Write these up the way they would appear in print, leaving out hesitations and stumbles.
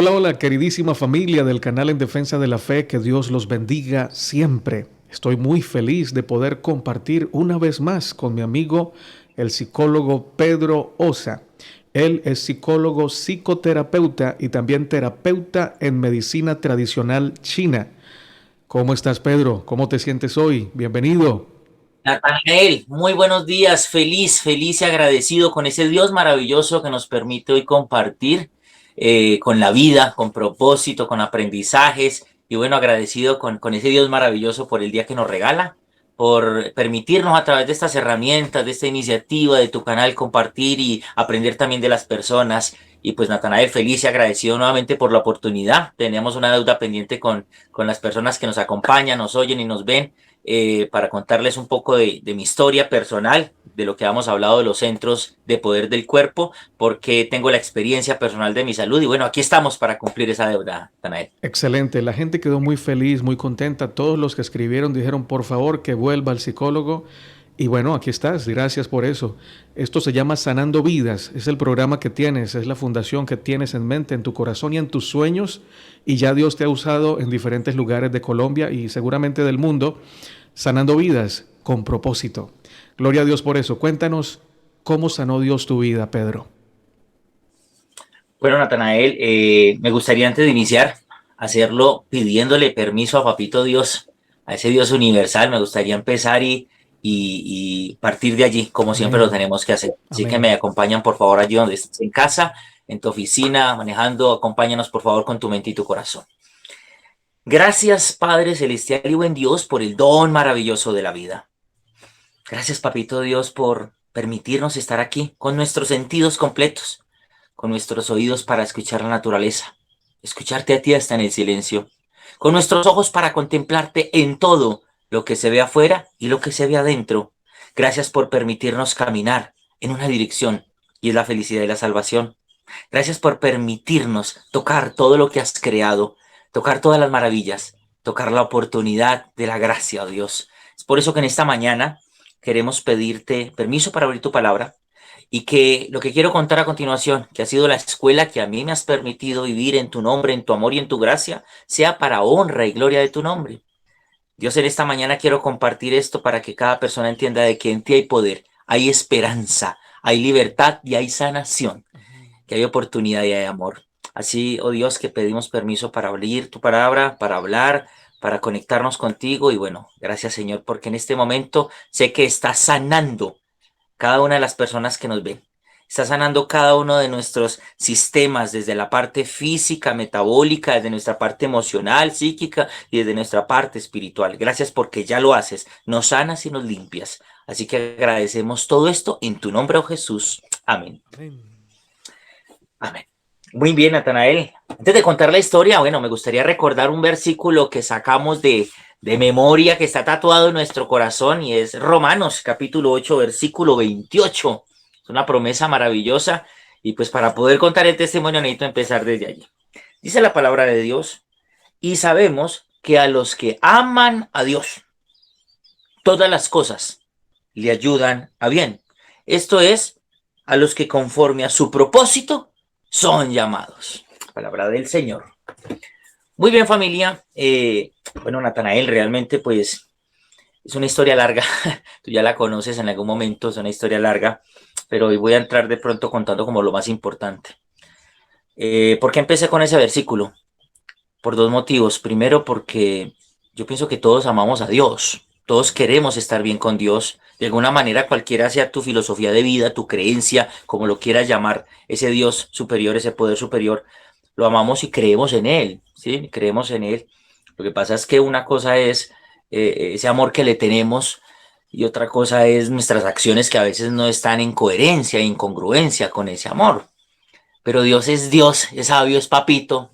Hola, hola, queridísima familia del canal En Defensa de la Fe, que Dios los bendiga siempre. Estoy muy feliz de poder compartir una vez más con mi amigo, el psicólogo Pedro Osa. Él es psicólogo, psicoterapeuta y también terapeuta en medicina tradicional china. ¿Cómo estás, Pedro? ¿Cómo te sientes hoy? Bienvenido. Natanael, muy buenos días, feliz y agradecido con ese Dios maravilloso que nos permite hoy compartir con la vida, con propósito, con aprendizajes y bueno, agradecido con ese Dios maravilloso por el día que nos regala, por permitirnos a través de estas herramientas, de esta iniciativa, de tu canal compartir y aprender también de las personas. Y pues Natanael, feliz y agradecido nuevamente por la oportunidad. Teníamos una deuda pendiente con las personas que nos acompañan, nos oyen y nos ven para contarles un poco de mi historia personal, de lo que hemos hablado de los centros de poder del cuerpo, porque tengo la experiencia personal de mi salud y bueno, aquí estamos para cumplir esa deuda, Tanael. Excelente, la gente quedó muy feliz, muy contenta. Todos los que escribieron dijeron, por favor, que vuelva al psicólogo. Y bueno, aquí estás, gracias por eso. Esto se llama Sanando Vidas, es el programa que tienes, es la fundación que tienes en mente, en tu corazón y en tus sueños. Y ya Dios te ha usado en diferentes lugares de Colombia y seguramente del mundo, sanando vidas con propósito. Gloria a Dios por eso. Cuéntanos cómo sanó Dios tu vida, Pedro. Bueno, Natanael, me gustaría antes de iniciar hacerlo pidiéndole permiso a Papito Dios, a ese Dios universal. Me gustaría empezar y partir de allí, como siempre lo Amén, tenemos que hacer. Así que amén. me acompañan por favor allí donde estés en casa, en tu oficina, manejando. Acompáñanos por favor con tu mente y tu corazón. Gracias, Padre Celestial y buen Dios, por el don maravilloso de la vida. Gracias, Papito Dios, por permitirnos estar aquí con nuestros sentidos completos, con nuestros oídos para escuchar la naturaleza, escucharte a ti hasta en el silencio, con nuestros ojos para contemplarte en todo lo que se ve afuera y lo que se ve adentro. Gracias por permitirnos caminar en una dirección y es la felicidad y la salvación. Gracias por permitirnos tocar todo lo que has creado, tocar todas las maravillas, tocar la oportunidad de la gracia, oh Dios. Es por eso que en esta mañana queremos pedirte permiso para abrir tu palabra y que lo que quiero contar a continuación, que ha sido la escuela que a mí me has permitido vivir en tu nombre, en tu amor y en tu gracia, sea para honra y gloria de tu nombre. Dios, en esta mañana quiero compartir esto para que cada persona entienda de que en ti hay poder, hay esperanza, hay libertad y hay sanación, que hay oportunidad y hay amor. Así, oh Dios, que pedimos permiso para abrir tu palabra, para hablar, para conectarnos contigo. Y bueno, gracias Señor, porque en este momento sé que estás sanando cada una de las personas que nos ven. Está sanando cada uno de nuestros sistemas, desde la parte física, metabólica, desde nuestra parte emocional, psíquica y desde nuestra parte espiritual. Gracias porque ya lo haces, nos sanas y nos limpias. Así que agradecemos todo esto en tu nombre, oh Jesús. Amén. Amén. Amén. Muy bien, Natanael. Antes de contar la historia, bueno, me gustaría recordar un versículo que sacamos de memoria, que está tatuado en nuestro corazón y es Romanos capítulo 8, versículo 28. Es una promesa maravillosa y pues para poder contar el testimonio necesito empezar desde allí. Dice la palabra de Dios y sabemos que a los que aman a Dios, todas las cosas le ayudan a bien. Esto es, a los que conforme a su propósito son llamados. Palabra del Señor. Muy bien, familia. Bueno, Natanael, realmente pues es una historia larga. Tú ya la conoces en algún momento, es una historia larga, pero hoy voy a entrar de pronto contando como lo más importante. ¿Por qué empecé con ese versículo? Por dos motivos. Primero, porque yo pienso que todos amamos a Dios. Todos queremos estar bien con Dios. De alguna manera, cualquiera sea tu filosofía de vida, tu creencia, como lo quieras llamar, ese Dios superior, ese poder superior, lo amamos y creemos en Él, ¿sí? Creemos en Él. Lo que pasa es que una cosa es ese amor que le tenemos y otra cosa es nuestras acciones que a veces no están en coherencia, en incongruencia con ese amor. Pero Dios, es sabio, es papito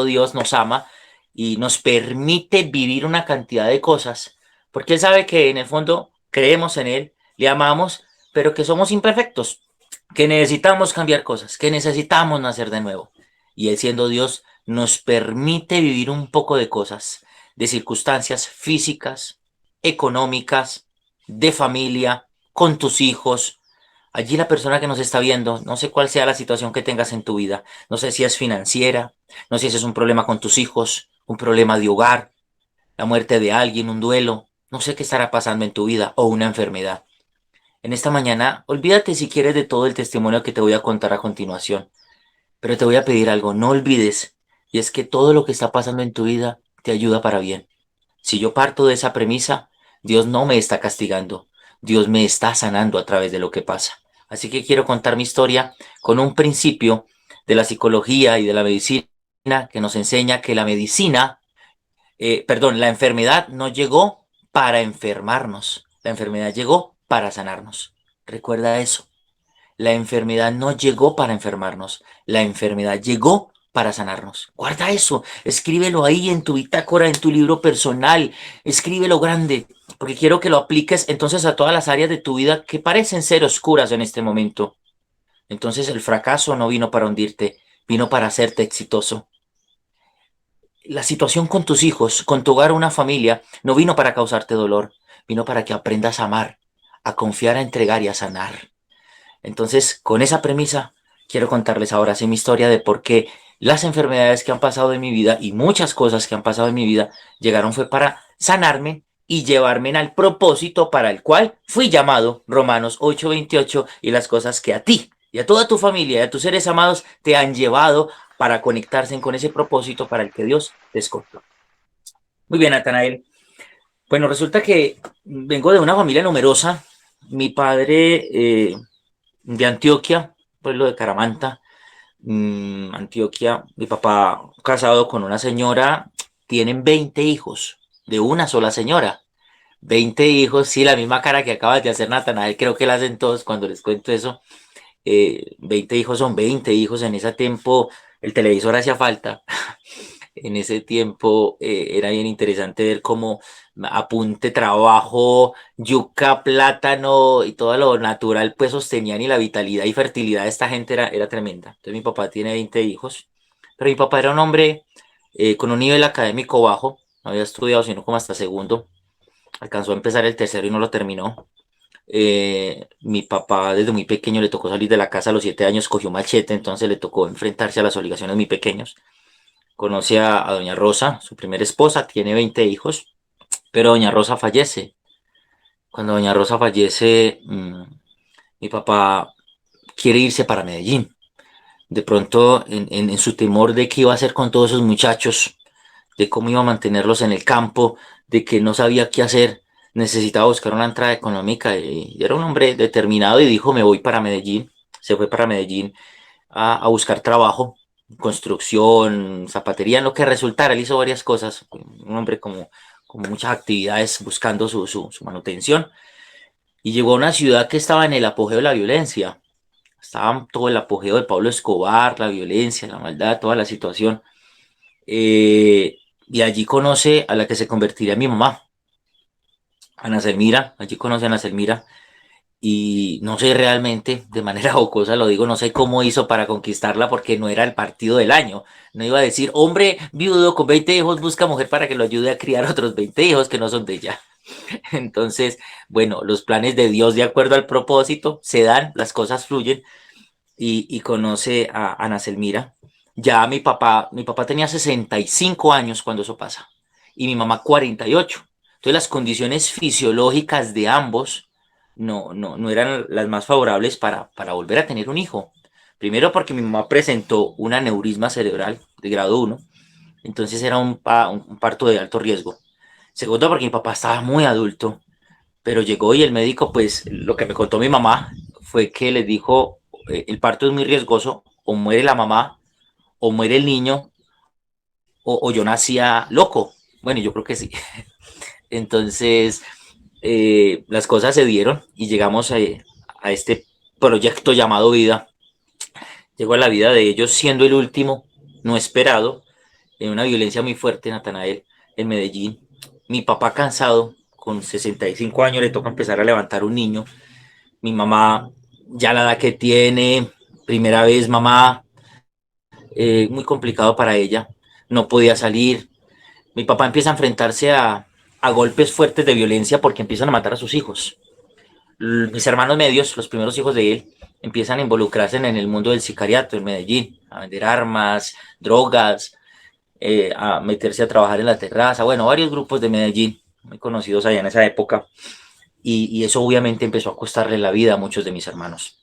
Dios, nos ama y nos permite vivir una cantidad de cosas, porque Él sabe que en el fondo creemos en Él, le amamos, pero que somos imperfectos, que necesitamos cambiar cosas, que necesitamos nacer de nuevo. Y Él siendo Dios nos permite vivir un poco de cosas, de circunstancias físicas, económicas, de familia, con tus hijos, allí la persona que nos está viendo, no sé cuál sea la situación que tengas en tu vida, no sé si es financiera, No sé si es un problema con tus hijos, un problema de hogar, la muerte de alguien, un duelo. No sé qué estará pasando en tu vida o una enfermedad. En esta mañana, olvídate si quieres de todo el testimonio que te voy a contar a continuación, pero te voy a pedir algo, no olvides, y es que todo lo que está pasando en tu vida te ayuda para bien. Si yo parto de esa premisa, Dios no me está castigando, Dios me está sanando a través de lo que pasa. Así que quiero contar mi historia con un principio de la psicología y de la medicina que nos enseña que la medicina, la enfermedad no llegó para enfermarnos, la enfermedad llegó para sanarnos. Recuerda eso. La enfermedad no llegó para enfermarnos, la enfermedad llegó para sanarnos. Guarda eso, escríbelo ahí en tu bitácora, en tu libro personal, escríbelo grande, porque quiero que lo apliques entonces a todas las áreas de tu vida que parecen ser oscuras en este momento. Entonces el fracaso no vino para hundirte, vino para hacerte exitoso. La situación con tus hijos, con tu hogar o una familia, no vino para causarte dolor, vino para que aprendas a amar, a confiar, a entregar y a sanar. Entonces, con esa premisa, quiero contarles ahora sí mi historia de por qué las enfermedades que han pasado en mi vida y muchas cosas que han pasado en mi vida llegaron fue para sanarme y llevarme al propósito para el cual fui llamado, Romanos 8:28, y las cosas que a ti y a toda tu familia y a tus seres amados te han llevado para conectarse con ese propósito para el que Dios te escogió. Muy bien, Natanael. Bueno, resulta que vengo de una familia numerosa. Mi padre de Antioquia, pueblo de Caramanta, Antioquia. Mi papá casado con una señora, tienen 20 hijos de una sola señora. 20 hijos, sí, la misma cara que acabas de hacer, Natanael, creo que la hacen todos cuando les cuento eso. 20 hijos son 20 hijos, en ese tiempo el televisor hacía falta. En ese tiempo era bien interesante ver cómo apunte, trabajo, yuca, plátano y todo lo natural pues sostenían, y la vitalidad y fertilidad de esta gente era tremenda. Entonces mi papá tiene 20 hijos, pero mi papá era un hombre con un nivel académico bajo, no había estudiado sino como hasta segundo, alcanzó a empezar el tercero y no lo terminó. Mi papá desde muy pequeño le tocó salir de la casa a los 7 años, cogió machete, entonces le tocó enfrentarse a las obligaciones muy pequeños. Conoce a doña Rosa, su primera esposa, tiene 20 hijos, pero doña Rosa fallece. Cuando doña Rosa fallece, mi papá quiere irse para Medellín. De pronto, en su temor de qué iba a hacer con todos esos muchachos, de cómo iba a mantenerlos en el campo, de que no sabía qué hacer, necesitaba buscar una entrada económica, y era un hombre determinado y dijo, me voy para Medellín. Se fue para Medellín a buscar trabajo, construcción, zapatería, en lo que resultara. Él hizo varias cosas, un hombre como muchas actividades buscando su manutención. Y llegó a una ciudad que estaba en el apogeo de la violencia. Estaba todo el apogeo de Pablo Escobar, la violencia, la maldad, toda la situación. Y allí conoce a la que se convertiría mi mamá, Ana Selmira. Allí conoce a Ana Selmira. Y no sé realmente, de manera jocosa lo digo, no sé cómo hizo para conquistarla porque no era el partido del año. No iba a decir, hombre viudo con 20 hijos busca mujer para que lo ayude a criar otros 20 hijos que no son de ella. Entonces, bueno, los planes de Dios de acuerdo al propósito se dan, las cosas fluyen, y conoce a Ana Selmira. Ya mi papá tenía 65 años cuando eso pasa y mi mamá 48. Entonces las condiciones fisiológicas de ambos no eran las más favorables para volver a tener un hijo. Primero porque mi mamá presentó un aneurisma cerebral de grado 1, entonces era un parto de alto riesgo. Segundo porque mi papá estaba muy adulto, pero llegó y el médico, pues lo que me contó mi mamá fue que le dijo, el parto es muy riesgoso, o muere la mamá, o muere el niño, o yo nacía loco. Bueno, yo creo que sí. Entonces, las cosas se dieron y llegamos a este proyecto llamado vida. Llegó a la vida de ellos siendo el último, no esperado, en una violencia muy fuerte, Natanael, en Medellín. Mi papá cansado, con 65 años, le toca empezar a levantar un niño. Mi mamá, ya la edad que tiene, primera vez mamá, muy complicado para ella, no podía salir. Mi papá empieza a enfrentarse a golpes fuertes de violencia porque empiezan a matar a sus hijos. Mis hermanos medios, los primeros hijos de él, empiezan a involucrarse en el mundo del sicariato en Medellín, a vender armas, drogas, a meterse a trabajar en la terraza, bueno, varios grupos de Medellín muy conocidos allá en esa época, y eso obviamente empezó a costarle la vida a muchos de mis hermanos.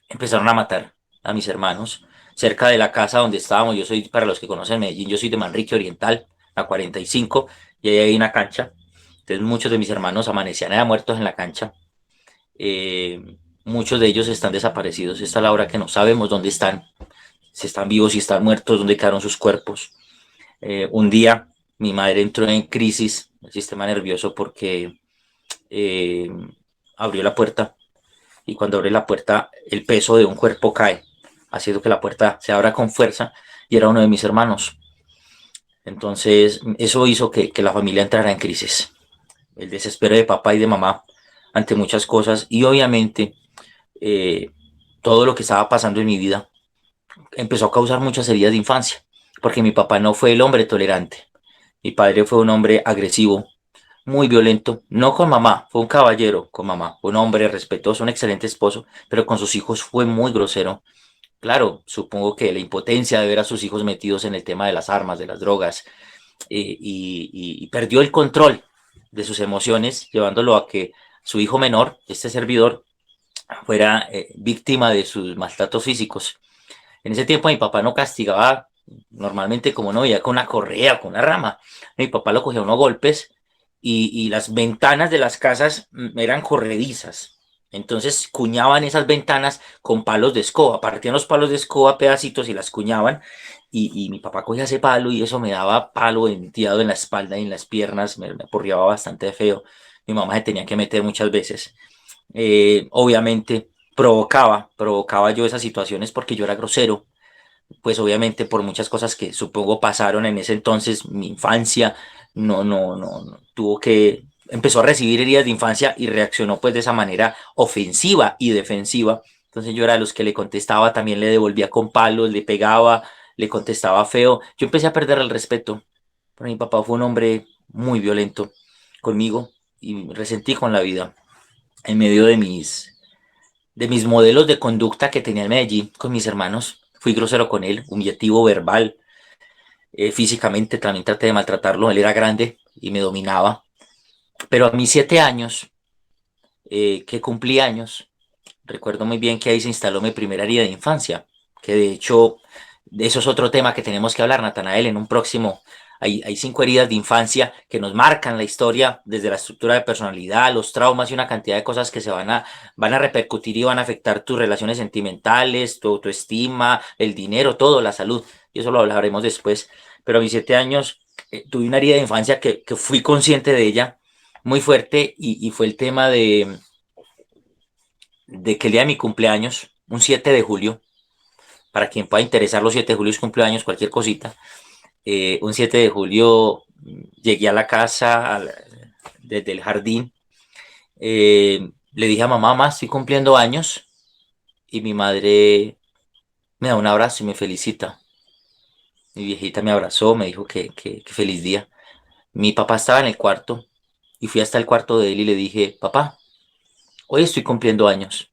Empezaron a matar a mis hermanos cerca de la casa donde estábamos. Yo soy, para los que conocen Medellín, yo soy de Manrique Oriental, a 45, y ahí hay una cancha. Entonces muchos de mis hermanos amanecían ya muertos en la cancha. Muchos de ellos están desaparecidos. Esta es la hora que no sabemos dónde están, si están vivos, si están muertos, dónde quedaron sus cuerpos. Un día mi madre entró en crisis, el sistema nervioso, porque eh, abrió la puerta, y cuando abre la puerta el peso de un cuerpo cae, haciendo que la puerta se abra con fuerza, y era uno de mis hermanos. Entonces eso hizo que la familia entrara en crisis, el desespero de papá y de mamá ante muchas cosas, y obviamente eh, todo lo que estaba pasando en mi vida empezó a causar muchas heridas de infancia, porque mi papá no fue el hombre tolerante, mi padre fue un hombre agresivo, muy violento, no con mamá, fue un caballero con mamá, un hombre respetuoso, un excelente esposo, pero con sus hijos fue muy grosero. Claro, supongo que la impotencia de ver a sus hijos metidos en el tema de las armas, de las drogas, y perdió el control de sus emociones, llevándolo a que su hijo menor, este servidor, fuera víctima de sus maltratos físicos. En ese tiempo mi papá no castigaba normalmente como no, ya con una correa, con una rama. Mi papá lo cogía a unos golpes, y las ventanas de las casas eran corredizas. Entonces cuñaban esas ventanas con palos de escoba, partían los palos de escoba a pedacitos y las cuñaban, y mi papá cogía ese palo y eso me daba palo tirado en la espalda y en las piernas, me aporreaba bastante feo. Mi mamá se tenía que meter muchas veces. Obviamente provocaba yo esas situaciones porque yo era grosero, pues obviamente por muchas cosas que supongo pasaron en ese entonces, mi infancia no tuvo que, empezó a recibir heridas de infancia y reaccionó pues de esa manera ofensiva y defensiva. Entonces yo era de los que le contestaba, también le devolvía con palos, le pegaba, le contestaba feo. Yo empecé a perder el respeto, pero mi papá fue un hombre muy violento conmigo, y resentí con la vida en medio de mis modelos de conducta que tenía en Medellín con mis hermanos. Fui grosero con él, humillativo verbal, físicamente también traté de maltratarlo. Él era grande y me dominaba. Pero a mis 7 años, que cumplí años, recuerdo muy bien que ahí se instaló mi primera herida de infancia, que de hecho, eso es otro tema que tenemos que hablar, Natanael, en un próximo. Hay 5 heridas de infancia que nos marcan la historia, desde la estructura de personalidad, los traumas y una cantidad de cosas que van a repercutir y van a afectar tus relaciones sentimentales, tu autoestima, el dinero, todo, la salud. Y eso lo hablaremos después. Pero a mis 7 años tuve una herida de infancia que fui consciente de ella muy fuerte, y fue el tema de que el día de mi cumpleaños, un 7 de julio, para quien pueda interesar los 7 de julio es cumpleaños, cualquier cosita, un 7 de julio llegué a la casa desde el jardín, le dije a mamá, mamá, estoy cumpliendo años, y mi madre me da un abrazo y me felicita. Mi viejita me abrazó, me dijo que feliz día. Mi papá estaba en el cuarto, y fui hasta el cuarto de él y le dije, papá, hoy estoy cumpliendo años.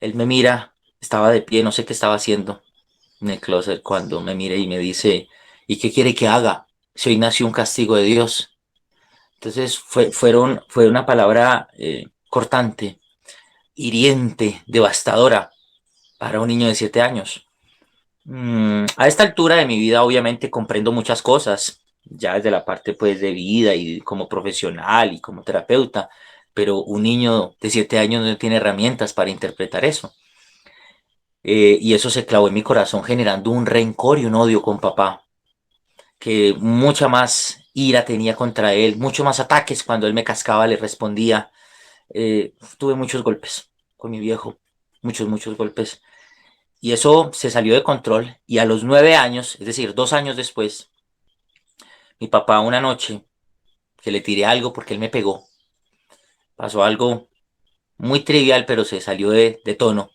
Él me mira, estaba de pie, no sé qué estaba haciendo en el closet, cuando me mira y me dice, ¿y qué quiere que haga? Si hoy nació un castigo de Dios. Entonces fue una palabra cortante, hiriente, devastadora para un niño de 7 años. A esta altura de mi vida obviamente comprendo muchas cosas, ya desde la parte pues de vida y como profesional y como terapeuta, pero un niño de 7 años no tiene herramientas para interpretar eso. Y eso se clavó en mi corazón, generando un rencor y un odio con papá, que mucha más ira tenía contra él, mucho más ataques. Cuando él me cascaba le respondía. Tuve muchos golpes con mi viejo, muchos golpes, y eso se salió de control, y a los 9 años, es decir, 2 años después, mi papá, una noche que le tiré algo porque él me pegó, pasó algo muy trivial pero se salió de tono.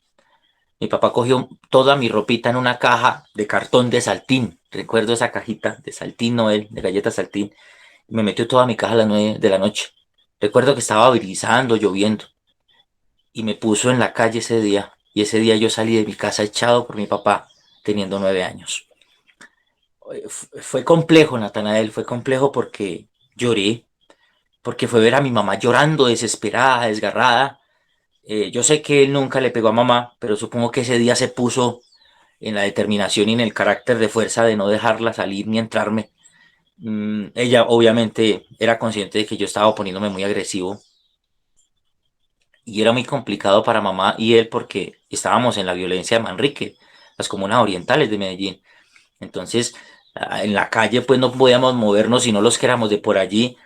Mi papá cogió toda mi ropita en una caja de cartón de Saltín. Recuerdo esa cajita de Saltín Noel, de galletas Saltín. Me metió toda mi caja a las 9 de la noche. Recuerdo que estaba brisando, lloviendo, y me puso en la calle ese día. y ese día yo salí de mi casa echado por mi papá, teniendo 9 años. Fue complejo, Natanael, fue complejo porque lloré, porque fue ver a mi mamá llorando, desesperada, desgarrada. Yo sé que él nunca le pegó a mamá, pero supongo que ese día se puso en la determinación y en el carácter de fuerza de no dejarla salir ni entrarme. Ella obviamente era consciente de que yo estaba poniéndome muy agresivo y era muy complicado para mamá y él porque estábamos en la violencia de Manrique, las comunas orientales de Medellín. Entonces, en la calle pues no podíamos movernos sino los que éramos de por allí,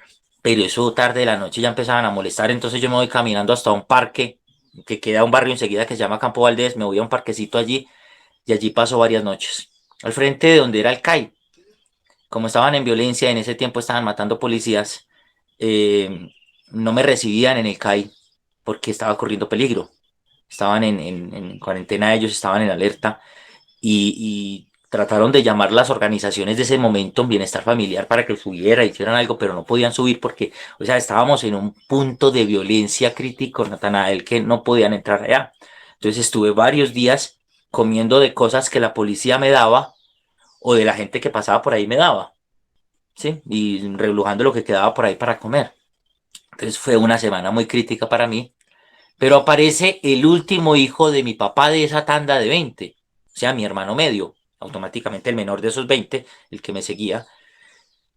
pero eso tarde de la noche ya empezaban a molestar, entonces yo me voy caminando hasta un parque que queda un barrio enseguida que se llama Campo Valdés, me voy a un parquecito allí y allí paso varias noches, al frente de donde era el CAI. Como estaban en violencia, en ese tiempo estaban matando policías, eh, no me recibían en el CAI porque estaba corriendo peligro. Estaban en cuarentena, ellos estaban en alerta y trataron de llamar las organizaciones de ese momento, Bienestar Familiar, para que subiera, hicieran algo, pero no podían subir porque, o sea, estábamos en un punto de violencia crítico, Natanael, que no podían entrar allá. Entonces estuve varios días comiendo de cosas que la policía me daba o de la gente que pasaba por ahí me daba, ¿sí? Y relujando lo que quedaba por ahí para comer. Entonces fue una semana muy crítica para mí, pero aparece el último hijo de mi papá de esa tanda de 20, o sea, mi hermano medio, automáticamente el menor de esos 20, el que me seguía,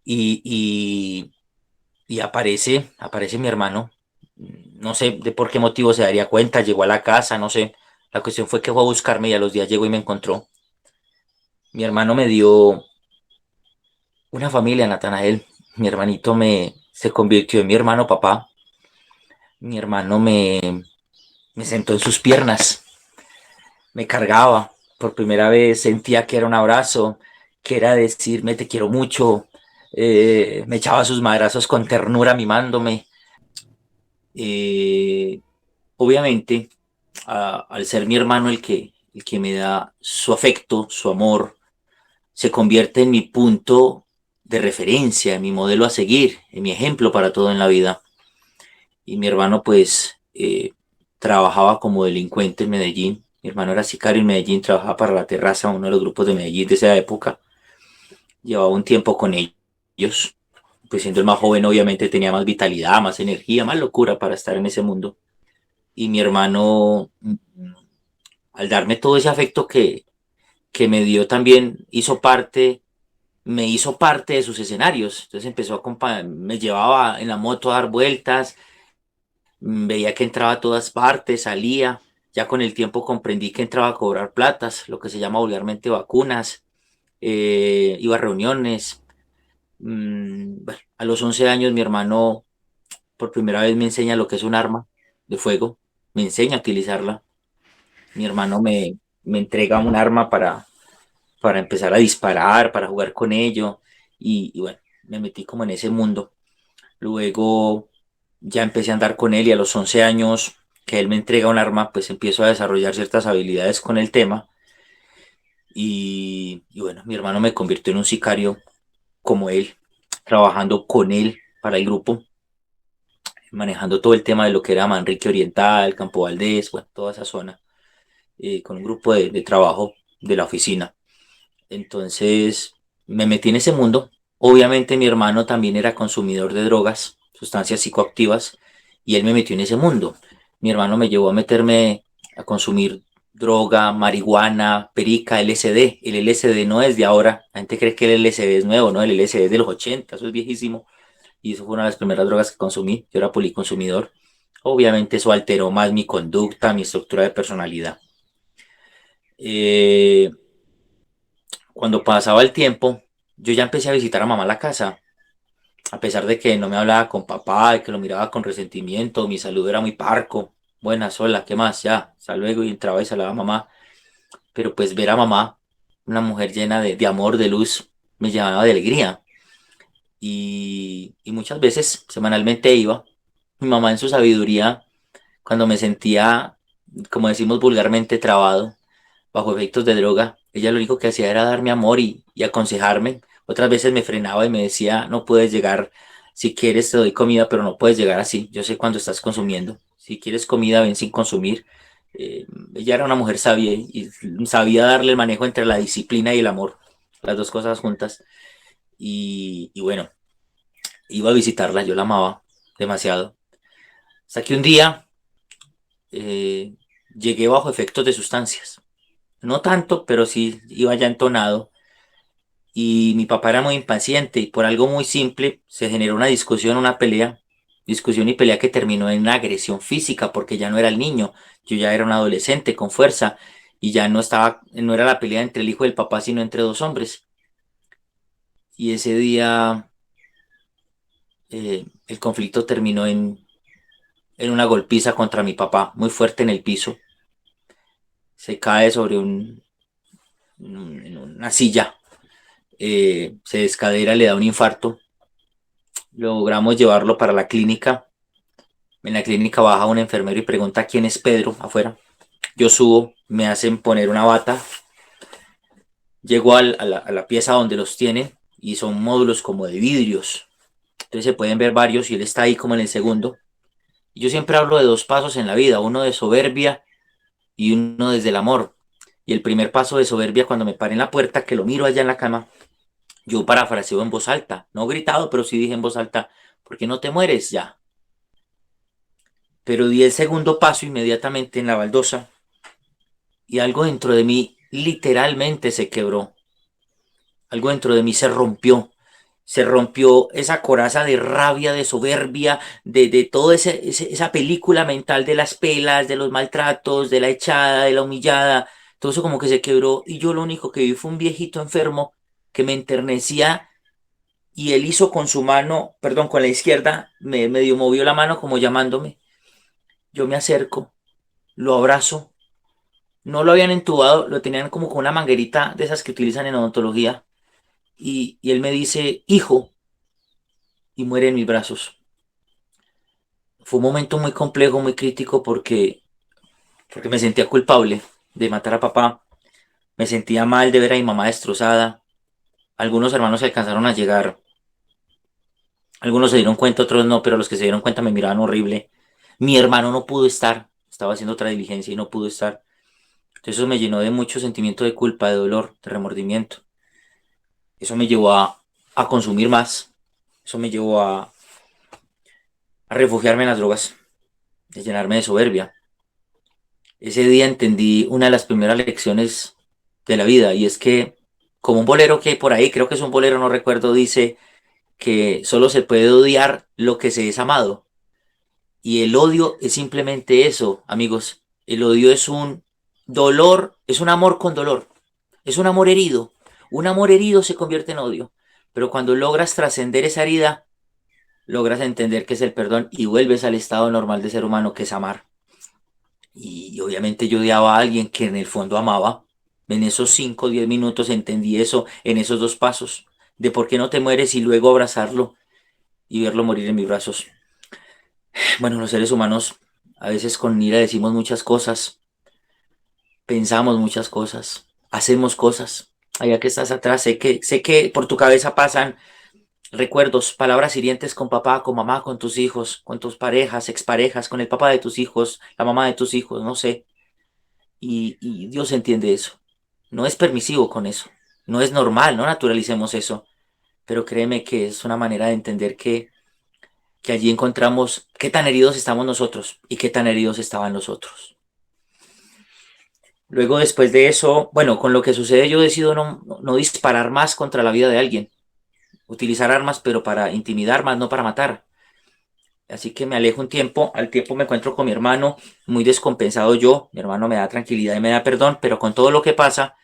y, y, y aparece mi hermano, no sé de por qué motivo se daría cuenta, llegó a la casa, no sé, la cuestión fue que fue a buscarme y a los días llegó y me encontró. Mi hermano me dio una familia, Natanael, mi hermanito se convirtió en mi hermano papá, mi hermano me sentó en sus piernas, me cargaba. Por primera vez sentía que era un abrazo, que era decirme te quiero mucho. Me echaba sus madrazos con ternura mimándome. Eh, Obviamente, al ser mi hermano el que me da su afecto, su amor, se convierte en mi punto de referencia, en mi modelo a seguir, en mi ejemplo para todo en la vida. Y mi hermano pues trabajaba como delincuente en Medellín. Mi hermano era sicario en Medellín, trabajaba para La Terraza, uno de los grupos de Medellín de esa época. Llevaba un tiempo con ellos. Pues siendo el más joven, obviamente tenía más vitalidad, más energía, más locura para estar en ese mundo. Y mi hermano, al darme todo ese afecto que me dio también, me hizo parte de sus escenarios. Entonces empezó me llevaba en la moto a dar vueltas, veía que entraba a todas partes, salía. Ya con el tiempo comprendí que entraba a cobrar platas, lo que se llama vulgarmente vacunas, iba a reuniones. Bueno, a los 11 años mi hermano por primera vez me enseña lo que es un arma de fuego, me enseña a utilizarla. Mi hermano me entrega un arma para empezar a disparar, para jugar con ello y bueno, me metí como en ese mundo. Luego ya empecé a andar con él y a los 11 años que él me entrega un arma, pues empiezo a desarrollar ciertas habilidades con el tema y bueno, mi hermano me convirtió en un sicario como él, trabajando con él para el grupo, manejando todo el tema de lo que era Manrique Oriental, Campo Valdés, bueno, toda esa zona, con un grupo de trabajo de la oficina. Entonces me metí en ese mundo. Obviamente mi hermano también era consumidor de drogas, sustancias psicoactivas, y él me metió en ese mundo. Mi hermano me llevó a meterme a consumir droga, marihuana, perica, LSD. El LSD no es de ahora. La gente cree que el LSD es nuevo, ¿no? El LSD es de los 80, eso es viejísimo. Y eso fue una de las primeras drogas que consumí. Yo era policonsumidor. Obviamente eso alteró más mi conducta, mi estructura de personalidad. Eh, Cuando pasaba el tiempo, yo ya empecé a visitar a mamá a la casa, a pesar de que no me hablaba con papá, de que lo miraba con resentimiento, mi salud era muy parco, buena, sola, ¿qué más? Ya, hasta luego y entraba y saludaba a mamá, pero pues ver a mamá, una mujer llena de amor, de luz, me llenaba de alegría y muchas veces, semanalmente iba, mi mamá en su sabiduría, cuando me sentía, como decimos vulgarmente, trabado, bajo efectos de droga, ella lo único que hacía era darme amor y aconsejarme. Otras veces me frenaba y me decía, no puedes llegar, si quieres te doy comida, pero no puedes llegar así. Yo sé cuando estás consumiendo. Si quieres comida, ven sin consumir. Ella era una mujer sabia y sabía darle el manejo entre la disciplina y el amor, las dos cosas juntas. Y bueno, iba a visitarla, yo la amaba demasiado. Hasta que un día eh, llegué bajo efectos de sustancias. No tanto, pero sí iba ya entonado. Y mi papá era muy impaciente y por algo muy simple se generó una discusión, una pelea, discusión y pelea que terminó en una agresión física porque ya no era el niño, yo ya era un adolescente con fuerza y ya no estaba, no era la pelea entre el hijo del papá, sino entre dos hombres. Y ese día el conflicto terminó en una golpiza contra mi papá, muy fuerte en el piso. Se cae sobre en una silla, se descadera, le da un infarto. Logramos llevarlo para la clínica. En la clínica baja un enfermero y pregunta quién es Pedro afuera. Yo subo, me hacen poner una bata. Llego a la pieza donde los tienen y son módulos como de vidrios. Entonces se pueden ver varios y él está ahí como en el segundo. Yo siempre hablo de dos pasos en la vida, uno de soberbia y uno desde el amor. Y el primer paso de soberbia cuando me paré en la puerta, que lo miro allá en la cama, yo parafraseo en voz alta, no gritado, pero sí dije en voz alta, ¿por qué no te mueres ya? Pero di el segundo paso inmediatamente en la baldosa y algo dentro de mí literalmente se quebró, algo dentro de mí se rompió esa coraza de rabia, de soberbia, de toda esa película mental de las pelas, de los maltratos, de la echada, de la humillada, todo eso como que se quebró y yo lo único que vi fue un viejito enfermo que me enternecía y él hizo con su mano, perdón, con la izquierda, me medio movió la mano como llamándome, yo me acerco, lo abrazo. No lo habían entubado, lo tenían como con una manguerita de esas que utilizan en odontología. Y él me dice, hijo, y muere en mis brazos. Fue un momento muy complejo, muy crítico, porque me sentía culpable de matar a papá. Me sentía mal de ver a mi mamá destrozada. Algunos hermanos se alcanzaron a llegar. Algunos se dieron cuenta, otros no, pero los que se dieron cuenta me miraban horrible. Mi hermano no pudo estar. Estaba haciendo otra diligencia y no pudo estar. Entonces eso me llenó de mucho sentimiento de culpa, de dolor, de remordimiento. Eso me llevó a consumir más. Eso me llevó a refugiarme en las drogas, a llenarme de soberbia. Ese día entendí una de las primeras lecciones de la vida y es que, como un bolero que hay por ahí, creo que es un bolero, no recuerdo, dice que solo se puede odiar lo que se es amado. Y el odio es simplemente eso, amigos. El odio es un dolor, es un amor con dolor, es un amor herido. Un amor herido se convierte en odio, pero cuando logras trascender esa herida, logras entender qué es el perdón y vuelves al estado normal de ser humano, que es amar. Y obviamente yo odiaba a alguien que en el fondo amaba. En esos 5 o 10 minutos entendí eso, en esos dos pasos, de por qué no te mueres y luego abrazarlo y verlo morir en mis brazos. Bueno, los seres humanos a veces con ira decimos muchas cosas, pensamos muchas cosas, hacemos cosas. Allá que estás atrás, sé que por tu cabeza pasan recuerdos, palabras hirientes con papá, con mamá, con tus hijos, con tus parejas, exparejas, con el papá de tus hijos, la mamá de tus hijos, no sé. Y Dios entiende eso. No es permisivo con eso. No es normal, no naturalicemos eso. Pero créeme que es una manera de entender que allí encontramos qué tan heridos estamos nosotros y qué tan heridos estaban los otros. Luego, después de eso, bueno, con lo que sucede, yo decido no disparar más contra la vida de alguien. Utilizar armas, pero para intimidar más, no para matar. Así que me alejo un tiempo, al tiempo me encuentro con mi hermano, muy descompensado yo, mi hermano me da tranquilidad y me da perdón, pero con todo lo que pasa,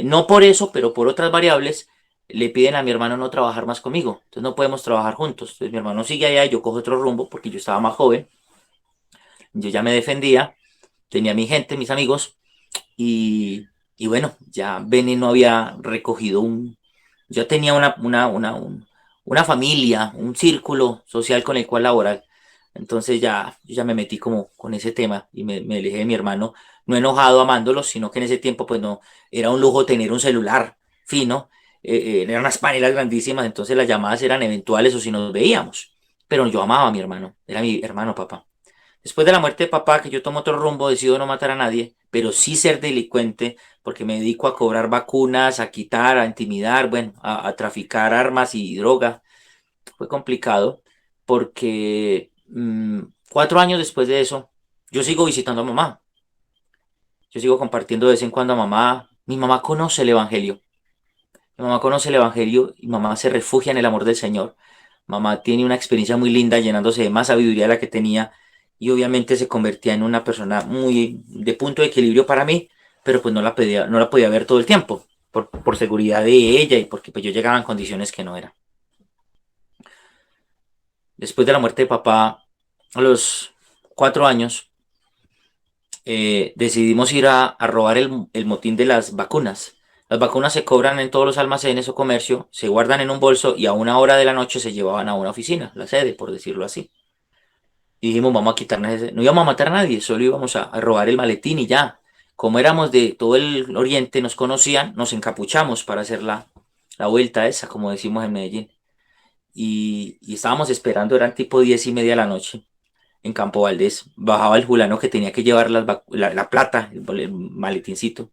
no por eso, pero por otras variables, le piden a mi hermano no trabajar más conmigo, entonces no podemos trabajar juntos, entonces mi hermano sigue allá y yo cojo otro rumbo porque yo estaba más joven, yo ya me defendía, tenía mi gente, mis amigos, y, y bueno, ya Bene no había recogido yo tenía una familia, un círculo social con el cual laborar. Entonces ya, yo ya me metí como con ese tema y me alejé de mi hermano, no enojado amándolo, sino que en ese tiempo pues no, era un lujo tener un celular fino, eran unas panelas grandísimas, entonces las llamadas eran eventuales o si nos veíamos, pero yo amaba a mi hermano, era mi hermano papá. Después de la muerte de papá, que yo tomo otro rumbo, decido no matar a nadie, pero sí ser delincuente, porque me dedico a cobrar vacunas, a quitar, a intimidar, bueno, a traficar armas y droga. Fue complicado porque 4 años después de eso, yo sigo visitando a mamá. Yo sigo compartiendo de vez en cuando a mamá. Mi mamá conoce el Evangelio. Mi mamá conoce el Evangelio y mamá se refugia en el amor del Señor. Mamá tiene una experiencia muy linda llenándose de más sabiduría de la que tenía y obviamente se convertía en una persona muy de punto de equilibrio para mí, pero pues no la podía ver todo el tiempo por seguridad de ella y porque pues yo llegaba en condiciones que no eran. Después de la muerte de papá, a los 4 años, decidimos ir a robar el motín de las vacunas. Las vacunas se cobran en todos los almacenes o comercio, se guardan en un bolso y a una hora de la noche se llevaban a una oficina, la sede, por decirlo así. Y dijimos, vamos a quitarnos ese. No íbamos a matar a nadie, solo íbamos a robar el maletín y ya. Como éramos de todo el oriente, nos conocían, nos encapuchamos para hacer la vuelta esa, como decimos en Medellín. Y estábamos esperando, eran tipo 10:30 de la noche en Campo Valdés. Bajaba el fulano que tenía que llevar la plata, el maletincito.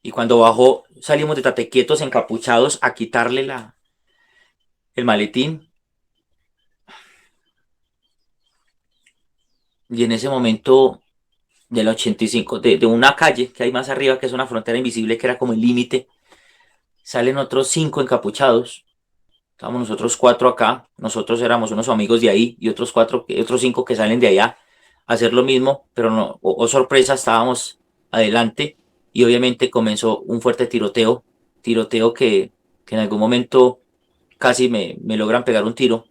Y cuando bajó, salimos de tatequietos encapuchados a quitarle el maletín. Y en ese momento, del 85, de una calle que hay más arriba, que es una frontera invisible, que era como el límite, salen otros 5 encapuchados. Estábamos nosotros 4 acá, nosotros éramos unos amigos de ahí y otros 4, otros 5 que salen de allá a hacer lo mismo, pero no, sorpresa, estábamos adelante y obviamente comenzó un fuerte tiroteo, tiroteo que en algún momento casi me logran pegar un tiro.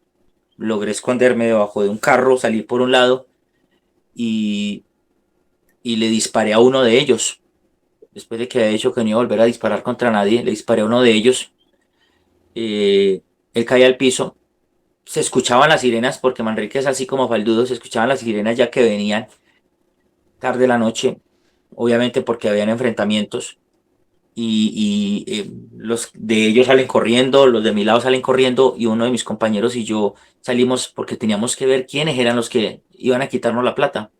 Logré esconderme debajo de un carro, salir por un lado y, y le disparé a uno de ellos. Después de que había dicho que no iba a volver a disparar contra nadie, le disparé a uno de ellos. Él caía al piso. Se escuchaban las sirenas, porque Manrique es así como faldudo, se escuchaban las sirenas ya que venían tarde de la noche, obviamente porque habían enfrentamientos. Los de ellos salen corriendo, los de mi lado salen corriendo y uno de mis compañeros y yo salimos porque teníamos que ver quiénes eran los que iban a quitarnos la plata.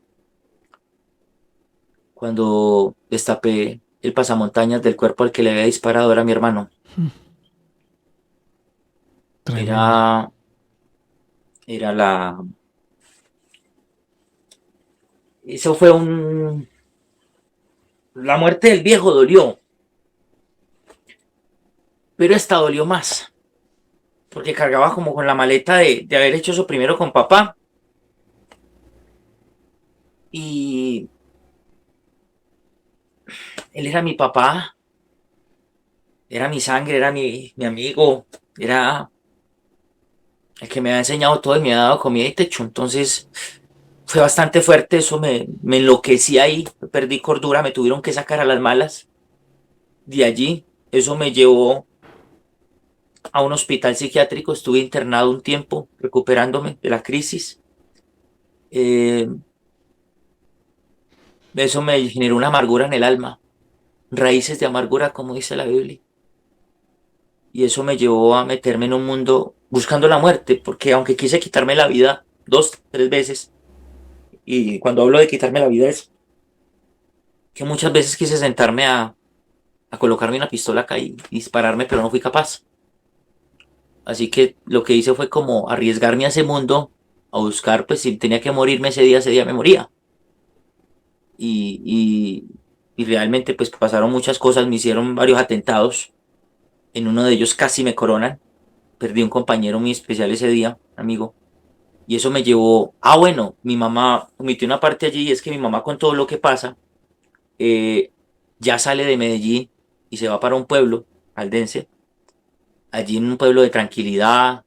Cuando destapé el pasamontañas del cuerpo al que le había disparado era mi hermano. Tremendo. Era, era la... Eso fue un... La muerte del viejo dolió, pero esta dolió más, porque cargaba como con la maleta de haber hecho eso primero con papá y él era mi papá, era mi sangre, era mi amigo, era el que me ha enseñado todo y me ha dado comida y techo. Entonces fue bastante fuerte, eso me enloquecí ahí, perdí cordura, me tuvieron que sacar a las malas de allí. Eso me llevó a un hospital psiquiátrico, estuve internado un tiempo recuperándome de la crisis. Eh, Eso me generó una amargura en el alma, raíces de amargura, como dice la Biblia. Y eso me llevó a meterme en un mundo buscando la muerte, porque aunque quise quitarme la vida 2, 3 veces, y cuando hablo de quitarme la vida es que muchas veces quise sentarme a colocarme una pistola acá y dispararme, pero no fui capaz. Así que lo que hice fue como arriesgarme a ese mundo, a buscar, pues si tenía que morirme ese día me moría. Y, y realmente pues pasaron muchas cosas, me hicieron varios atentados. En uno de ellos casi me coronan. Perdí un compañero muy especial ese día, amigo. Y eso me llevó, bueno, mi mamá omitió una parte allí y es que mi mamá con todo lo que pasa, eh, ya sale de Medellín y se va para un pueblo aldense. Allí en un pueblo de tranquilidad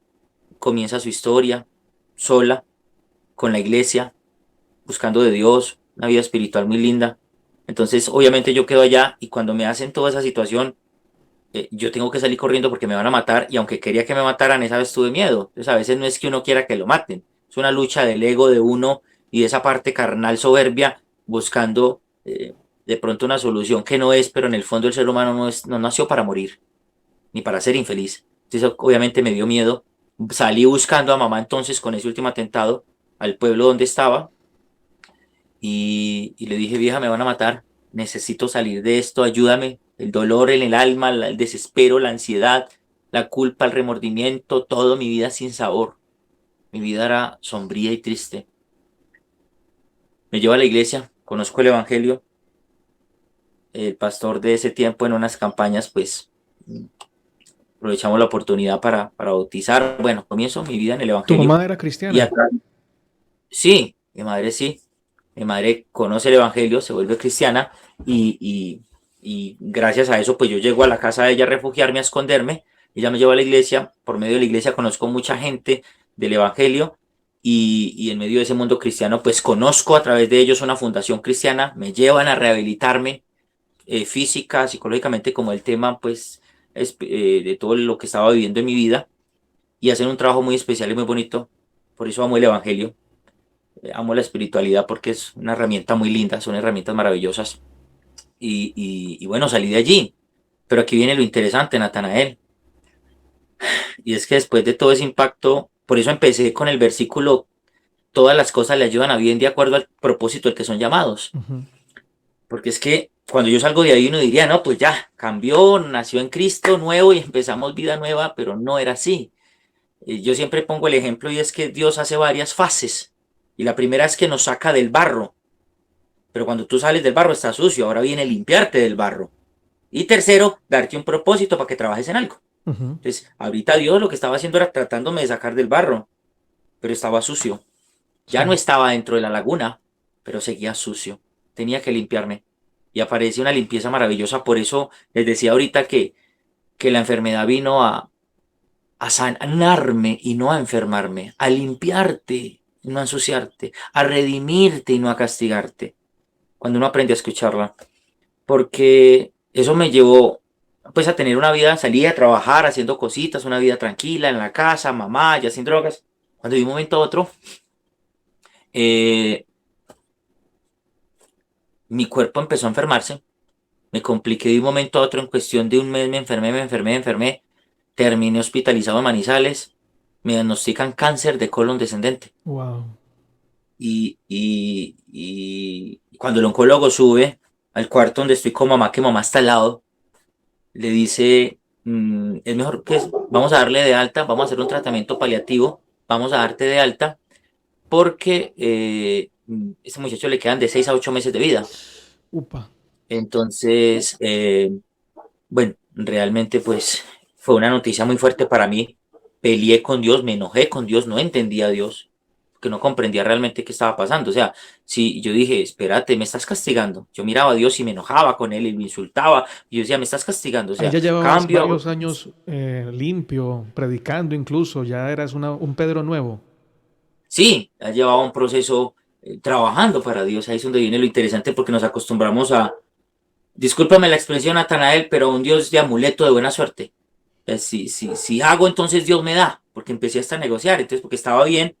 comienza su historia, sola, con la iglesia, buscando de Dios, una vida espiritual muy linda. Entonces, obviamente yo quedo allá y cuando me hacen toda esa situación, yo tengo que salir corriendo porque me van a matar y aunque quería que me mataran, esa vez tuve miedo. Entonces a veces no es que uno quiera que lo maten, es una lucha del ego de uno y de esa parte carnal soberbia buscando de pronto una solución que no es, pero en el fondo el ser humano no nació para morir ni para ser infeliz. Entonces obviamente me dio miedo. Salí buscando a mamá entonces con ese último atentado al pueblo donde estaba y le dije, vieja, me van a matar, necesito salir de esto, ayúdame. El dolor en el alma, el desespero, la ansiedad, la culpa, el remordimiento, todo mi vida sin sabor. Mi vida era sombría y triste. Me lleva a la iglesia, conozco el evangelio. El pastor de ese tiempo en unas campañas, pues aprovechamos la oportunidad para bautizar. Bueno, comienzo mi vida en el ¿Tu evangelio. mamá era Y cristiana? acá, sí, mi madre sí. Mi madre conoce el evangelio, se vuelve cristiana y gracias a eso, pues yo llego a la casa de ella a refugiarme, a esconderme. Ella me lleva a la iglesia. Por medio de la iglesia conozco mucha gente del evangelio y en medio de ese mundo cristiano, pues conozco a través de ellos una fundación cristiana. Me llevan a rehabilitarme física, psicológicamente, como el tema, pues, de todo lo que estaba viviendo en mi vida y hacen un trabajo muy especial y muy bonito. Por eso amo el evangelio. Amo la espiritualidad porque es una herramienta muy linda, son herramientas maravillosas. Y bueno, salí de allí. Pero aquí viene lo interesante, Natanael. Y es que después de todo ese impacto, por eso empecé con el versículo, todas las cosas le ayudan a bien de acuerdo al propósito al que son llamados. Ujú. Porque es que cuando yo salgo de ahí uno diría, no, pues ya, cambió, nació en Cristo nuevo y empezamos vida nueva, pero no era así. Yo siempre pongo el ejemplo y es que Dios hace varias fases. Y la primera es que nos saca del barro. Pero cuando tú sales del barro está sucio, ahora viene limpiarte del barro. Y tercero, darte un propósito para que trabajes en algo. Ujú. Entonces, ahorita Dios lo que estaba haciendo era tratándome de sacar del barro, pero estaba sucio. Ya no Sí. estaba dentro de la laguna, pero seguía sucio. Tenía que limpiarme. Y aparece una limpieza maravillosa. Por eso les decía ahorita que la enfermedad vino a sanarme y no a enfermarme, a limpiarte y no a ensuciarte, a redimirte y no a castigarte. Cuando uno aprende a escucharla. Porque eso me llevó pues a tener una vida, salí a trabajar haciendo cositas, una vida tranquila en la casa, mamá, ya sin drogas. Cuando de un momento a otro, eh, mi cuerpo empezó a enfermarse, me compliqué de un momento a otro, en cuestión de un mes me enfermé, terminé hospitalizado en Manizales, me diagnostican cáncer de colon descendente. Wow. Y cuando el oncólogo sube al cuarto donde estoy con mamá, que mamá está al lado, le dice, es mejor que vamos a darle de alta, vamos a hacer un tratamiento paliativo, vamos a darte de alta porque este muchacho le quedan de 6 a 8 meses de vida. Upa. Entonces, bueno, realmente pues fue una noticia muy fuerte para mí. Peleé con Dios, me enojé con Dios, no entendía a Dios, que no comprendía realmente qué estaba pasando. O sea, si yo dije, espérate, me estás castigando. Yo miraba a Dios y me enojaba con él y me insultaba. Y yo decía, me estás castigando. O Ahí sea, ya llevabas cambio, hago. varios años limpio, predicando incluso, ya eras un Pedro nuevo. Sí, ha llevado un proceso trabajando para Dios. Ahí es donde viene lo interesante porque nos acostumbramos a, discúlpame la expresión, Natanael, pero a un Dios de amuleto de buena suerte. Si hago, entonces Dios me da, porque empecé hasta a negociar, entonces porque estaba bien,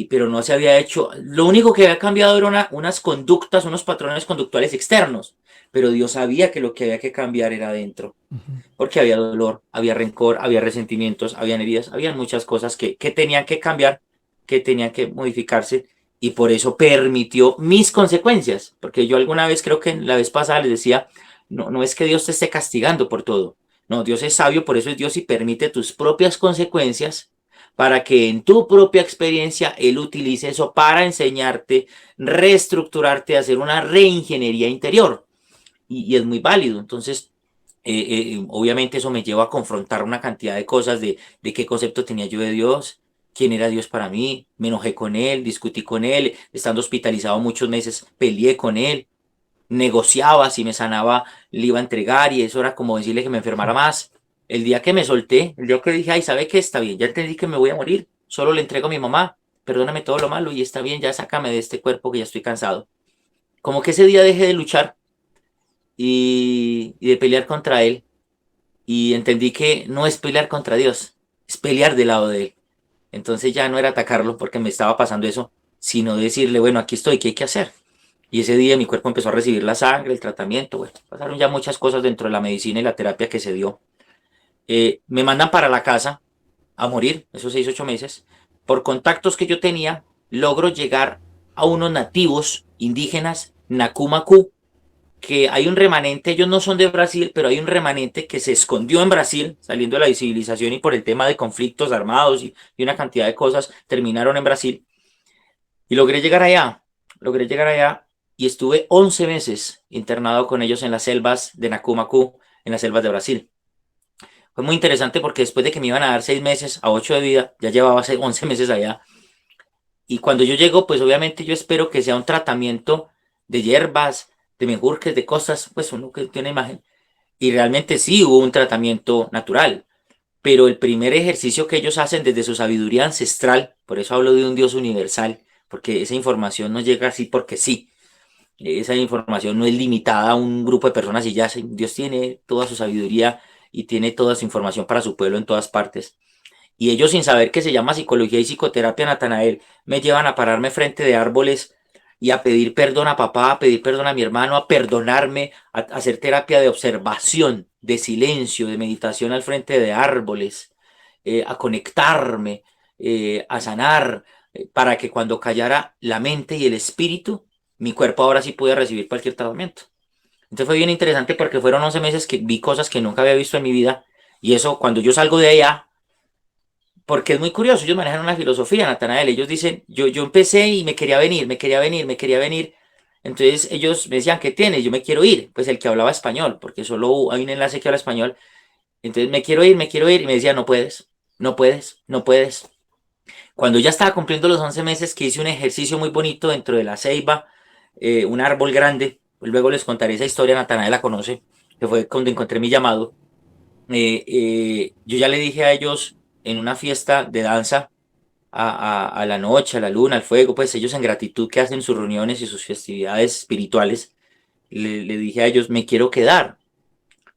pero no se había hecho. Lo único que había cambiado eran unas conductas, unos patrones conductuales externos, pero Dios sabía que lo que había que cambiar era adentro, Ujú. porque había dolor, había rencor, había resentimientos, habían heridas, habían muchas cosas que tenían que cambiar, que tenían que modificarse, y por eso permitió mis consecuencias, porque yo alguna vez, creo que la vez pasada les decía, no, no es que Dios te esté castigando por todo, no, Dios es sabio, por eso es Dios y permite tus propias consecuencias para que en tu propia experiencia Él utilice eso para enseñarte, reestructurarte, hacer una reingeniería interior. Y es muy válido. Entonces, obviamente eso me lleva a confrontar una cantidad de cosas de qué concepto tenía yo de Dios, quién era Dios para mí, me enojé con Él, discutí con Él, estando hospitalizado muchos meses, peleé con Él, negociaba, si me sanaba, le iba a entregar y eso era como decirle que me enfermara más. El día que me solté, el día que dije, ay, ¿sabe qué? Está bien, ya entendí que me voy a morir, solo le entrego a mi mamá, perdóname todo lo malo y está bien, ya sácame de este cuerpo que ya estoy cansado. Como que ese día dejé de luchar y de pelear contra Él y entendí que no es pelear contra Dios, es pelear del lado de Él. Entonces ya no era atacarlo porque me estaba pasando eso, sino decirle, bueno, aquí estoy, ¿qué hay que hacer? Y ese día mi cuerpo empezó a recibir la sangre, el tratamiento, bueno, pasaron ya muchas cosas dentro de la medicina y la terapia que se dio. Me mandan para la casa a morir, esos 6, 8 meses. Por contactos que yo tenía, logro llegar a unos nativos indígenas, Nakumaku, que hay un remanente, ellos no son de Brasil, pero hay un remanente que se escondió en Brasil, saliendo de la civilización y por el tema de conflictos armados y una cantidad de cosas, terminaron en Brasil. Y logré llegar allá y estuve 11 meses internado con ellos en las selvas de Nakumaku, en las selvas de Brasil. Fue muy interesante porque después de que me iban a dar 6 meses a 8 de vida, ya llevaba 11 meses allá. Y cuando yo llego, pues obviamente yo espero que sea un tratamiento de hierbas, de menjurjes, de cosas, pues uno que tiene imagen. Y realmente sí hubo un tratamiento natural. Pero el primer ejercicio que ellos hacen desde su sabiduría ancestral, por eso hablo de un Dios universal, porque esa información no llega así porque sí. Esa información no es limitada a un grupo de personas y ya Dios tiene toda su sabiduría y tiene toda su información para su pueblo en todas partes. Y ellos sin saber que se llama psicología y psicoterapia, Natanael, me llevan a pararme frente de árboles y a pedir perdón a papá, a pedir perdón a mi hermano, a perdonarme, a hacer terapia de observación, de silencio, de meditación al frente de árboles, a conectarme, a sanar, para que cuando callara la mente y el espíritu, mi cuerpo ahora sí pudiera recibir cualquier tratamiento. Entonces fue bien interesante porque fueron 11 meses que vi cosas que nunca había visto en mi vida y eso cuando yo salgo de allá, porque es muy curioso, ellos manejan una filosofía, Natanael, ellos dicen, yo empecé y me quería venir, me quería venir, me quería venir, entonces ellos me decían, ¿qué tienes? Yo me quiero ir, pues el que hablaba español, porque solo hay un enlace que habla español, entonces me quiero ir, y me decía, no puedes, no puedes, no puedes. Cuando ya estaba cumpliendo los 11 meses, que hice un ejercicio muy bonito dentro de la ceiba, un árbol grande, luego les contaré esa historia, Natanael la conoce, que fue cuando encontré mi llamado, yo ya le dije a ellos en una fiesta de danza, a la noche, a la luna, al fuego, pues ellos en gratitud que hacen sus reuniones y sus festividades espirituales, le dije a ellos, me quiero quedar,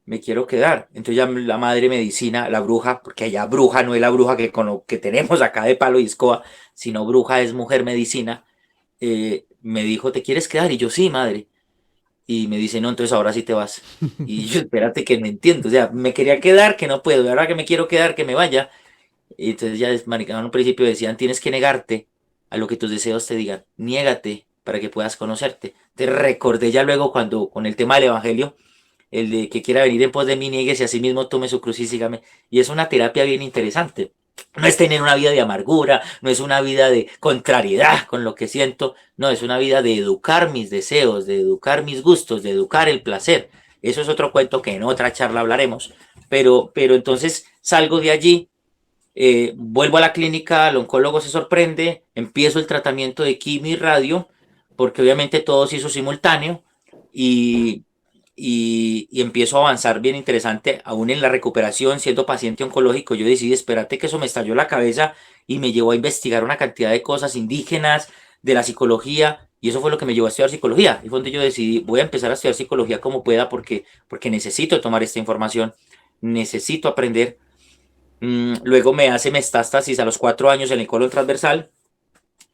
me quiero quedar. Entonces ya la madre medicina, la bruja, porque allá bruja no es la bruja que, con lo que tenemos acá de palo y escoba, sino bruja es mujer medicina, me dijo, ¿te quieres quedar? Y yo, sí, madre. Y me dice, no, entonces ahora sí te vas. Y yo, espérate que no entiendo. O sea, me quería quedar, que no puedo. Y ahora que me quiero quedar, que me vaya. Y entonces ya, marica, en un principio decían, tienes que negarte a lo que tus deseos te digan. Niégate para que puedas conocerte. Te recordé ya luego cuando, con el tema del evangelio, el de que quiera venir en pos de mí, nieguese a sí mismo, tome su cruz y sígame. Y es una terapia bien interesante. No es tener una vida de amargura, no es una vida de contrariedad con lo que siento, no, es una vida de educar mis deseos, de educar mis gustos, de educar el placer. Eso es otro cuento que en otra charla hablaremos. Pero entonces salgo de allí, vuelvo a la clínica, el oncólogo se sorprende, empiezo el tratamiento de quimio y radio, porque obviamente todo se hizo simultáneo y, y empiezo a avanzar bien interesante, aún en la recuperación, siendo paciente oncológico, yo decidí, espérate que eso me estalló la cabeza y me llevó a investigar una cantidad de cosas indígenas, de la psicología, y eso fue lo que me llevó a estudiar psicología. Y fue donde yo decidí, voy a empezar a estudiar psicología como pueda porque necesito tomar esta información, necesito aprender. Luego me hace metástasis a los 4 años en el colon transversal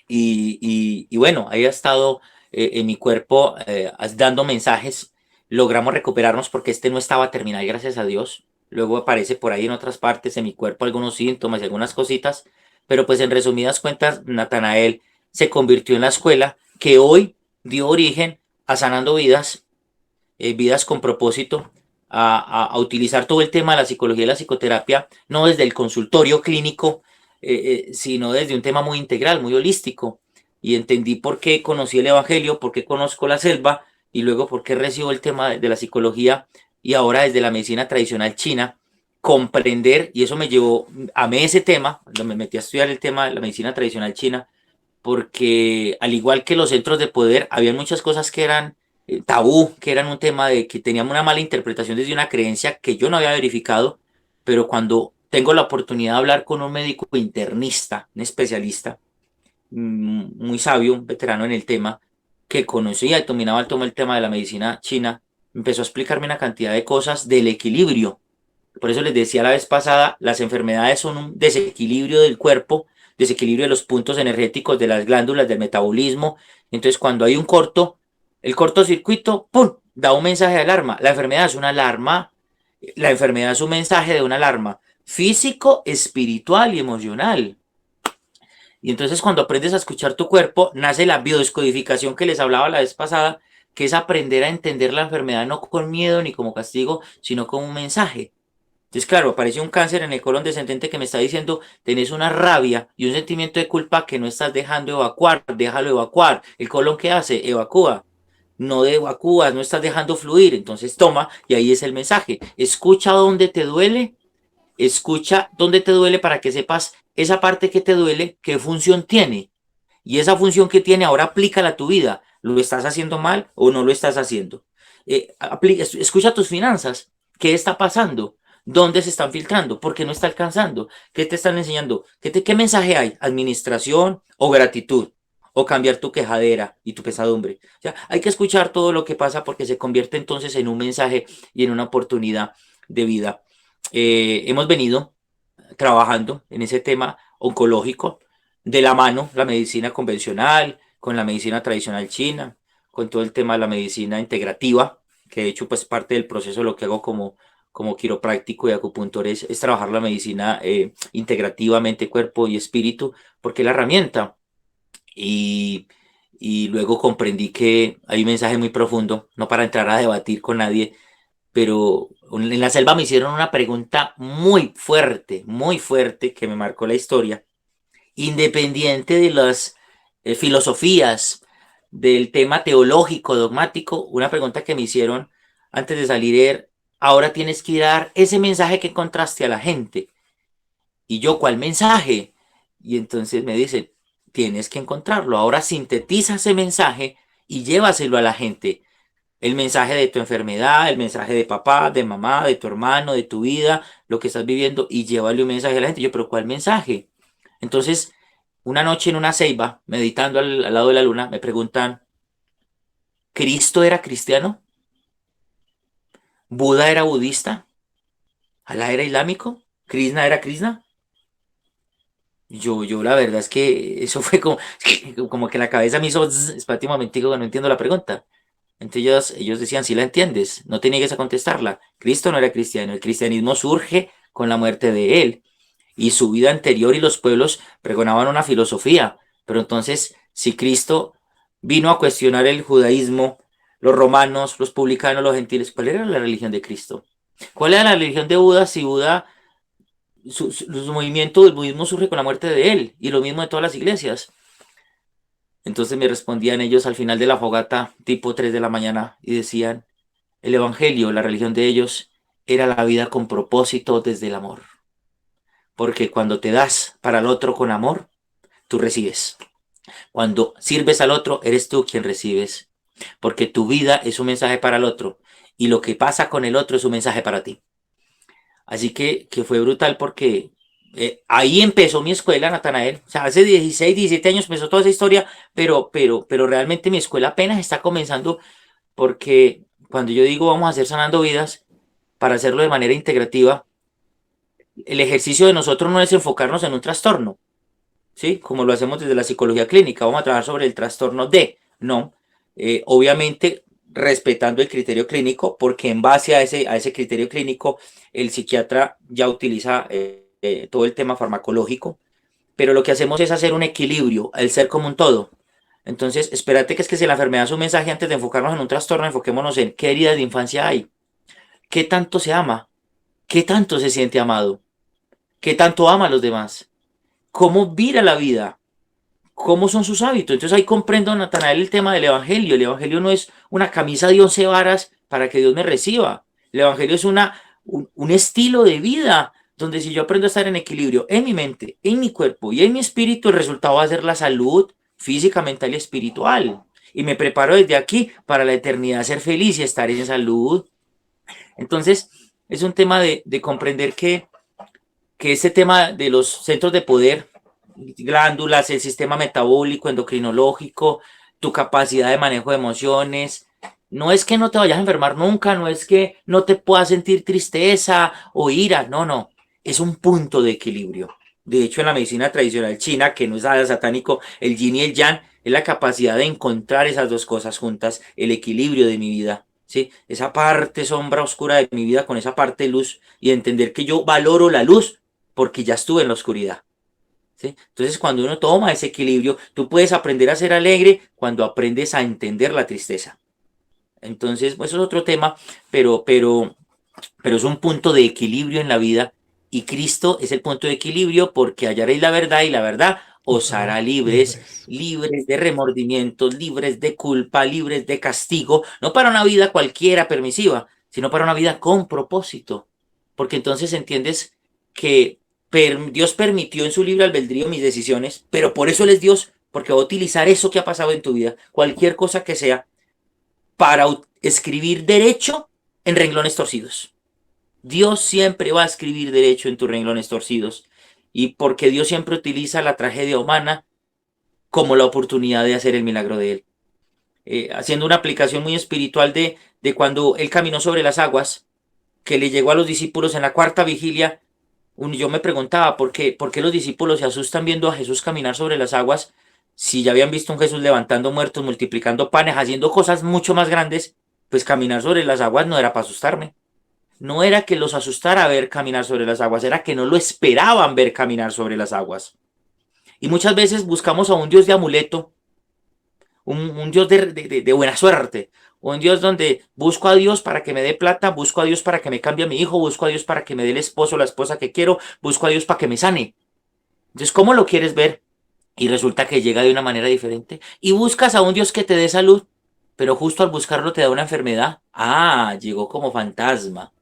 y bueno, ahí ha estado en mi cuerpo dando mensajes. Logramos recuperarnos porque este no estaba terminal, gracias a Dios. Luego aparece por ahí en otras partes de mi cuerpo algunos síntomas y algunas cositas. Pero pues en resumidas cuentas, Natanael se convirtió en la escuela que hoy dio origen a Sanando Vidas, vidas con propósito, a utilizar todo el tema de la psicología y la psicoterapia, no desde el consultorio clínico, sino desde un tema muy integral, muy holístico. Y entendí por qué conocí el Evangelio, por qué conozco la selva y luego por qué recibo el tema de la psicología y ahora desde la medicina tradicional china, comprender, y eso me llevó, amé ese tema, cuando me metí a estudiar el tema de la medicina tradicional china, porque al igual que los centros de poder, había muchas cosas que eran tabú, que eran un tema de que teníamos una mala interpretación desde una creencia que yo no había verificado, pero cuando tengo la oportunidad de hablar con un médico internista, un especialista, muy sabio, un veterano en el tema, que conocía y dominaba el tema de la medicina china, empezó a explicarme una cantidad de cosas del equilibrio. Por eso les decía la vez pasada, las enfermedades son un desequilibrio del cuerpo, desequilibrio de los puntos energéticos de las glándulas, del metabolismo. Entonces, cuando hay un corto, el cortocircuito, ¡pum!, da un mensaje de alarma. La enfermedad es una alarma, la enfermedad es un mensaje de una alarma físico, espiritual y emocional. Y entonces cuando aprendes a escuchar tu cuerpo, nace la biodescodificación que les hablaba la vez pasada, que es aprender a entender la enfermedad no con miedo ni como castigo, sino como un mensaje. Entonces, claro, aparece un cáncer en el colon descendente que me está diciendo, tenés una rabia y un sentimiento de culpa que no estás dejando evacuar, déjalo evacuar. ¿El colon qué hace? Evacúa. No evacúas, no estás dejando fluir. Entonces toma y ahí es el mensaje. Escucha dónde te duele, escucha dónde te duele para que sepas esa parte que te duele, qué función tiene. Y esa función que tiene ahora aplícala a tu vida. ¿Lo estás haciendo mal o no lo estás haciendo? Escucha tus finanzas. ¿Qué está pasando? ¿Dónde se están filtrando? ¿Por qué no está alcanzando? ¿Qué te están enseñando? ¿Qué mensaje hay? ¿Administración o gratitud? ¿O cambiar tu quejadera y tu pesadumbre? O sea, hay que escuchar todo lo que pasa porque se convierte entonces en un mensaje y en una oportunidad de vida. Hemos venido trabajando en ese tema oncológico de la mano, la medicina convencional, con la medicina tradicional china, con todo el tema de la medicina integrativa, que de hecho pues parte del proceso de lo que hago como quiropráctico y acupuntor es trabajar la medicina integrativamente, cuerpo y espíritu, porque es la herramienta. Y, y luego comprendí que hay un mensaje muy profundo, no para entrar a debatir con nadie, pero en la selva me hicieron una pregunta muy fuerte, que me marcó la historia, independiente de las filosofías, del tema teológico, dogmático, una pregunta que me hicieron antes de salir era, ahora tienes que dar ese mensaje que encontraste a la gente. Y yo, ¿cuál mensaje? Y entonces me dicen, tienes que encontrarlo, ahora sintetiza ese mensaje y llévaselo a la gente. El mensaje de tu enfermedad, el mensaje de papá, de mamá, de tu hermano, de tu vida, lo que estás viviendo y llévale un mensaje a la gente. Yo, pero ¿cuál mensaje? Entonces, una noche en una ceiba, meditando al lado de la luna, me preguntan, ¿Cristo era cristiano? ¿Buda era budista? ¿Alá era islámico? ¿Krishna era Krishna? Yo la verdad es que eso fue como que la cabeza me hizo espérate un momentico que no entiendo la pregunta. Entonces ellos decían, si la entiendes, no te niegues a contestarla. Cristo no era cristiano, el cristianismo surge con la muerte de él y su vida anterior y los pueblos pregonaban una filosofía. Pero entonces, si Cristo vino a cuestionar el judaísmo, los romanos, los publicanos, los gentiles, ¿cuál era la religión de Cristo? ¿Cuál era la religión de Buda si Buda, su movimiento del budismo surge con la muerte de él y lo mismo de todas las iglesias? Entonces me respondían ellos al final de la fogata, tipo 3 de la mañana, y decían, el Evangelio, la religión de ellos, era la vida con propósito desde el amor. Porque cuando te das para el otro con amor, tú recibes. Cuando sirves al otro, eres tú quien recibes. Porque tu vida es un mensaje para el otro. Y lo que pasa con el otro es un mensaje para ti. Así que fue brutal porque ahí empezó mi escuela, Natanael. O sea, hace 16, 17 años empezó toda esa historia, pero realmente mi escuela apenas está comenzando porque cuando yo digo vamos a hacer sanando vidas, para hacerlo de manera integrativa, el ejercicio de nosotros no es enfocarnos en un trastorno, ¿sí? Como lo hacemos desde la psicología clínica, vamos a trabajar sobre el trastorno de, no, obviamente respetando el criterio clínico, porque en base a ese criterio clínico, el psiquiatra ya utiliza todo el tema farmacológico, pero lo que hacemos es hacer un equilibrio, el ser como un todo. Entonces, espérate que es que si la enfermedad es un mensaje, antes de enfocarnos en un trastorno, enfoquémonos en qué heridas de infancia hay, qué tanto se ama, qué tanto se siente amado, qué tanto ama a los demás, cómo vira la vida, cómo son sus hábitos. Entonces ahí comprendo, Natanael, el tema del Evangelio. El Evangelio no es una camisa de 11 varas para que Dios me reciba. El Evangelio es un estilo de vida donde si yo aprendo a estar en equilibrio en mi mente, en mi cuerpo y en mi espíritu, el resultado va a ser la salud física, mental y espiritual. Y me preparo desde aquí para la eternidad, ser feliz y estar en salud. Entonces, es un tema de comprender que este tema de los centros de poder, glándulas, el sistema metabólico, endocrinológico, tu capacidad de manejo de emociones, no es que no te vayas a enfermar nunca, no es que no te puedas sentir tristeza o ira, no, es un punto de equilibrio. De hecho, en la medicina tradicional china, que no es nada satánico, el yin y el yang es la capacidad de encontrar esas dos cosas juntas, el equilibrio de mi vida, ¿sí? Esa parte sombra oscura de mi vida con esa parte luz y entender que yo valoro la luz porque ya estuve en la oscuridad. ¿sí? Entonces, cuando uno toma ese equilibrio, tú puedes aprender a ser alegre cuando aprendes a entender la tristeza. Entonces, pues, eso es otro tema, pero es un punto de equilibrio en la vida y Cristo es el punto de equilibrio porque hallaréis la verdad y la verdad os Os hará hará libres, libres. libres de remordimientos, libres de culpa, libres de castigo, no para una vida cualquiera permisiva, sino para una vida con propósito. Porque entonces entiendes que Dios permitió en su libre albedrío mis decisiones, pero por eso Él es Dios, porque va a utilizar eso que ha pasado en tu vida, cualquier cosa que sea, para escribir derecho en renglones torcidos. Dios siempre va a escribir derecho en tus renglones torcidos. Y porque Dios siempre utiliza la tragedia humana como la oportunidad de hacer el milagro de Él. Haciendo una aplicación muy espiritual de cuando Él caminó sobre las aguas, que le llegó a los discípulos en la cuarta vigilia, yo me preguntaba por qué los discípulos se asustan viendo a Jesús caminar sobre las aguas si ya habían visto a un Jesús levantando muertos, multiplicando panes, haciendo cosas mucho más grandes, pues caminar sobre las aguas no era para asustarme. No era que los asustara ver caminar sobre las aguas, era que no lo esperaban ver caminar sobre las aguas. Y muchas veces buscamos a un Dios de amuleto, un Dios de buena suerte, un Dios donde busco a Dios para que me dé plata, busco a Dios para que me cambie a mi hijo, busco a Dios para que me dé el esposo o la esposa que quiero, busco a Dios para que me sane. Entonces, ¿cómo lo quieres ver? Y resulta que llega de una manera diferente. Y buscas a un Dios que te dé salud, pero justo al buscarlo te da una enfermedad. Ah, llegó como fantasma.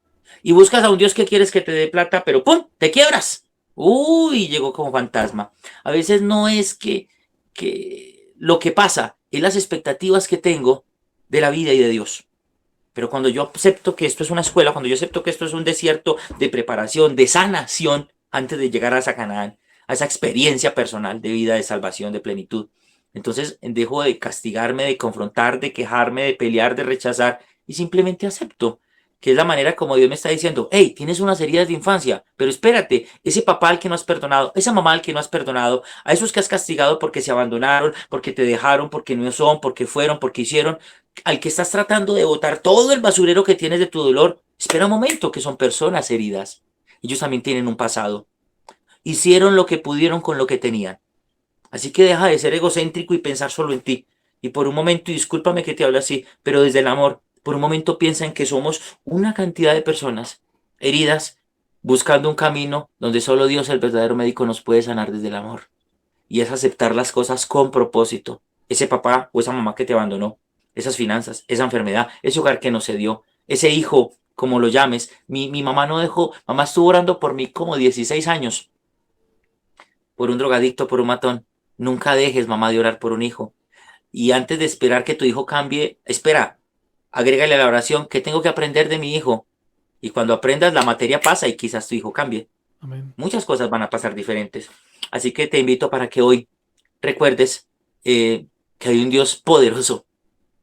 Y buscas a un Dios que quieres que te dé plata, pero ¡pum! Te quiebras. Uy, llegó como fantasma. A veces no es que lo que pasa, es las expectativas que tengo de la vida y de Dios. Pero cuando yo acepto que esto es una escuela, cuando yo acepto que esto es un desierto de preparación, de sanación, antes de llegar a esa Canaán, a esa experiencia personal de vida, de salvación, de plenitud, entonces dejo de castigarme, de confrontar, de quejarme, de pelear, de rechazar y simplemente acepto, que es la manera como Dios me está diciendo: hey, tienes unas heridas de infancia, pero espérate, ese papá al que no has perdonado, esa mamá al que no has perdonado, a esos que has castigado porque se abandonaron, porque te dejaron, porque no son, porque fueron, porque hicieron, al que estás tratando de botar todo el basurero que tienes de tu dolor, espera un momento, que son personas heridas. Ellos también tienen un pasado. Hicieron lo que pudieron con lo que tenían. Así que deja de ser egocéntrico y pensar solo en ti. Y por un momento, y discúlpame que te hable así, pero desde el amor, por un momento piensa en que somos una cantidad de personas heridas buscando un camino donde solo Dios, el verdadero médico, nos puede sanar desde el amor. Y es aceptar las cosas con propósito. Ese papá o esa mamá que te abandonó, esas finanzas, esa enfermedad, ese hogar que no se dio, ese hijo, como lo llames. Mi mamá no dejó, mamá estuvo orando por mí como 16 años, por un drogadicto, por un matón. Nunca dejes, mamá, de orar por un hijo. Y antes de esperar que tu hijo cambie, espera, agrégale a la oración: ¿qué tengo que aprender de mi hijo? Y cuando aprendas, la materia pasa y quizás tu hijo cambie. Amén. Muchas cosas van a pasar diferentes. Así que te invito para que hoy recuerdes que hay un Dios poderoso.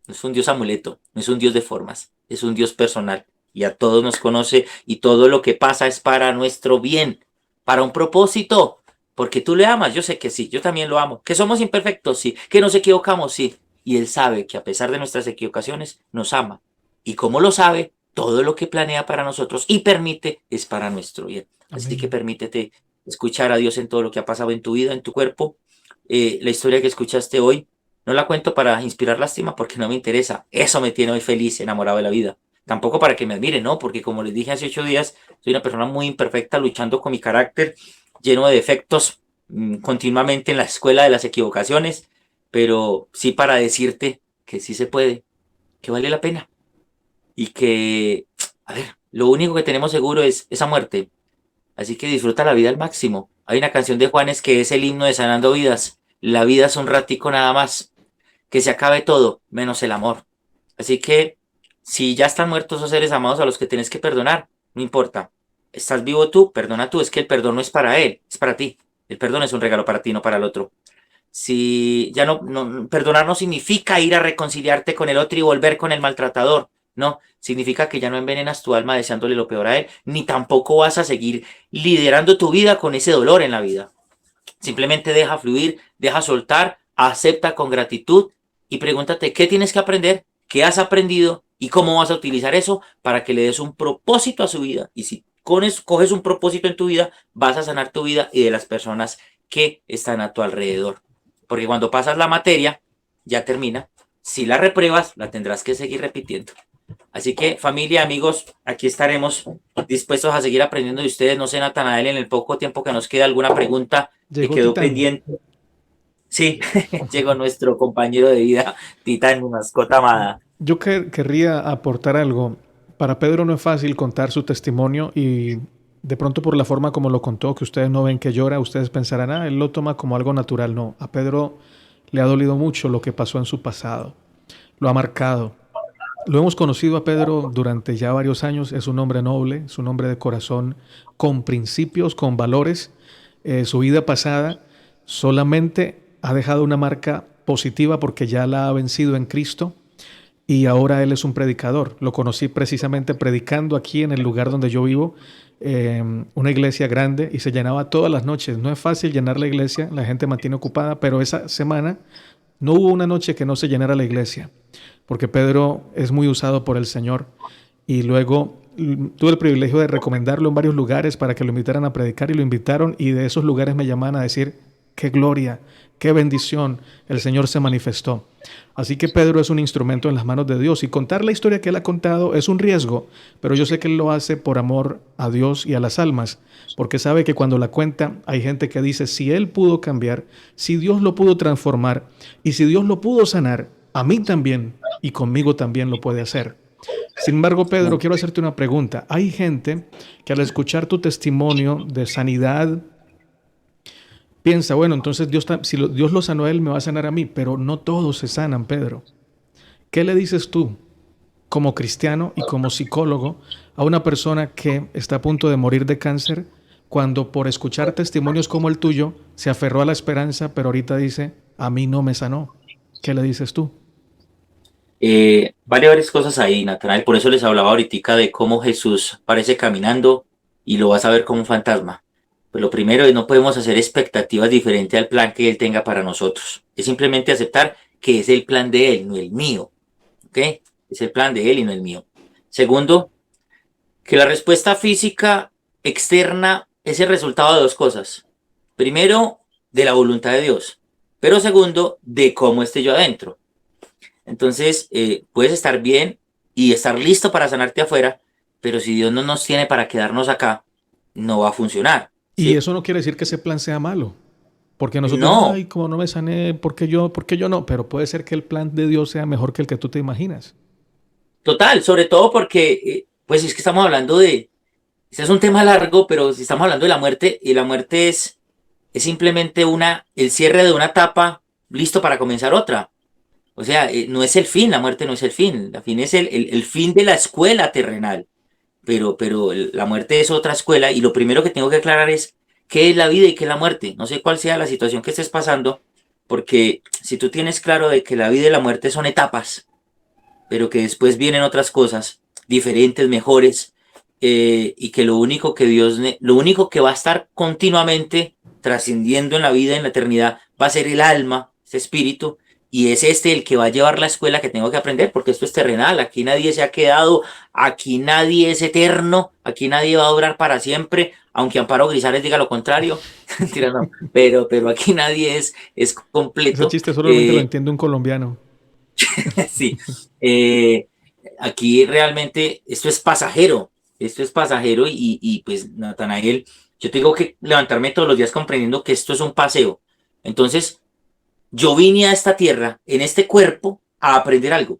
No es un Dios amuleto, no es un Dios de formas, es un Dios personal. Y a todos nos conoce y todo lo que pasa es para nuestro bien, para un propósito. Porque tú le amas, yo sé que sí, yo también lo amo. Que somos imperfectos, sí. Que nos equivocamos, sí. Y Él sabe que a pesar de nuestras equivocaciones, nos ama. Y como lo sabe, todo lo que planea para nosotros y permite es para nuestro bien. Así que Amén. permítete escuchar a Dios en todo lo que ha pasado en tu vida, en tu cuerpo. La historia que escuchaste hoy, no la cuento para inspirar lástima porque no me interesa. Eso me tiene hoy feliz, enamorado de la vida. Tampoco para que me admiren, ¿no? Porque como les dije hace 8 días, soy una persona muy imperfecta luchando con mi carácter, lleno de defectos, continuamente en la escuela de las equivocaciones, pero sí para decirte que sí se puede, que vale la pena y que, a ver, lo único que tenemos seguro es esa muerte. Así que disfruta la vida al máximo. Hay una canción de Juanes que es el himno de Sanando Vidas. La vida es un ratico nada más. Que se acabe todo, menos el amor. Así que si ya están muertos esos seres amados a los que tienes que perdonar, no importa. Estás vivo tú, perdona tú. Es que el perdón no es para él, es para ti. El perdón es un regalo para ti, no para el otro. Si ya perdonar no significa ir a reconciliarte con el otro y volver con el maltratador. No, significa que ya no envenenas tu alma deseándole lo peor a él, ni tampoco vas a seguir liderando tu vida con ese dolor en la vida. Simplemente deja fluir, deja soltar, acepta con gratitud y pregúntate qué tienes que aprender, qué has aprendido y cómo vas a utilizar eso para que le des un propósito a su vida. Y si coges un propósito en tu vida, vas a sanar tu vida y de las personas que están a tu alrededor. Porque cuando pasas la materia, ya termina. Si la repruebas, la tendrás que seguir repitiendo. Así que, familia, amigos, aquí estaremos dispuestos a seguir aprendiendo de ustedes. No sé, Natanael, en el poco tiempo que nos queda, alguna pregunta que Llegó quedó Titán. pendiente. Sí, llegó nuestro compañero de vida, Titán, mi mascota amada. Yo querría aportar algo. Para Pedro no es fácil contar su testimonio y de pronto por la forma como lo contó, que ustedes no ven que llora, ustedes pensarán, ah, él lo toma como algo natural. No, a Pedro le ha dolido mucho lo que pasó en su pasado. Lo ha marcado. Lo hemos conocido a Pedro durante ya varios años. Es un hombre noble, es un hombre de corazón, con principios, con valores. Su vida pasada solamente ha dejado una marca positiva porque ya la ha vencido en Cristo y ahora él es un predicador. Lo conocí precisamente predicando aquí en el lugar donde yo vivo, una iglesia grande y se llenaba todas las noches. No es fácil llenar la iglesia, la gente mantiene ocupada, pero esa semana no hubo una noche que no se llenara la iglesia, porque Pedro es muy usado por el Señor. Y luego tuve el privilegio de recomendarlo en varios lugares para que lo invitaran a predicar y lo invitaron y de esos lugares me llamaban a decir, qué gloria, qué bendición, el Señor se manifestó. Así que Pedro es un instrumento en las manos de Dios y contar la historia que él ha contado es un riesgo, pero yo sé que él lo hace por amor a Dios y a las almas, porque sabe que cuando la cuenta hay gente que dice, si él pudo cambiar, si Dios lo pudo transformar y si Dios lo pudo sanar, a mí también y conmigo también lo puede hacer. Sin embargo, Pedro, quiero hacerte una pregunta. Hay gente que al escuchar tu testimonio de sanidad piensa, bueno, entonces si Dios lo sanó a él, me va a sanar a mí, pero no todos se sanan, Pedro. ¿Qué le dices tú, como cristiano y como psicólogo, a una persona que está a punto de morir de cáncer, cuando por escuchar testimonios como el tuyo se aferró a la esperanza, pero ahorita dice, a mí no me sanó? ¿Qué le dices tú? Varias cosas ahí, Natanael. Por eso les hablaba ahorita de cómo Jesús parece caminando y lo vas a ver como un fantasma. Pues lo primero es no podemos hacer expectativas diferentes al plan que Él tenga para nosotros. Es simplemente aceptar que es el plan de Él, no el mío. ¿Ok? Es el plan de Él y no el mío. Segundo, que la respuesta física externa es el resultado de dos cosas. Primero, de la voluntad de Dios. Pero segundo, de cómo esté yo adentro. Entonces, puedes estar bien y estar listo para sanarte afuera, pero si Dios no nos tiene para quedarnos acá, no va a funcionar, Y ¿sí? eso no quiere decir que ese plan sea malo. Porque nosotros, No, ay, como no me sané, por qué yo no? Pero puede ser que el plan de Dios sea mejor que el que tú te imaginas. total, sobre todo porque, pues es que estamos hablando este es un tema largo, pero si estamos hablando de la muerte, y la muerte es simplemente el cierre de una etapa listo para comenzar otra. O sea, no es el fin, la muerte no es el fin, la fin es el fin de la escuela terrenal. Pero la muerte es otra escuela y lo primero que tengo que aclarar es qué es la vida y qué es la muerte. No sé cuál sea la situación que estés pasando, porque si tú tienes claro de que la vida y la muerte son etapas, pero que después vienen otras cosas diferentes, mejores, y que lo único que va a estar continuamente trascendiendo en la vida, en la eternidad, va a ser el alma, ese espíritu, y es este el que va a llevar la escuela que tengo que aprender, porque esto es terrenal, aquí nadie se ha quedado, aquí nadie es eterno, aquí nadie va a durar para siempre, aunque Amparo Grisales diga lo contrario, mentira, no, pero aquí nadie es Ese completo. chiste solamente lo entiende un colombiano. Sí, eh, aquí realmente esto es pasajero y pues Natanael, yo tengo que levantarme todos los días comprendiendo que esto es un paseo. Entonces, yo vine a esta tierra, en este cuerpo, a aprender algo.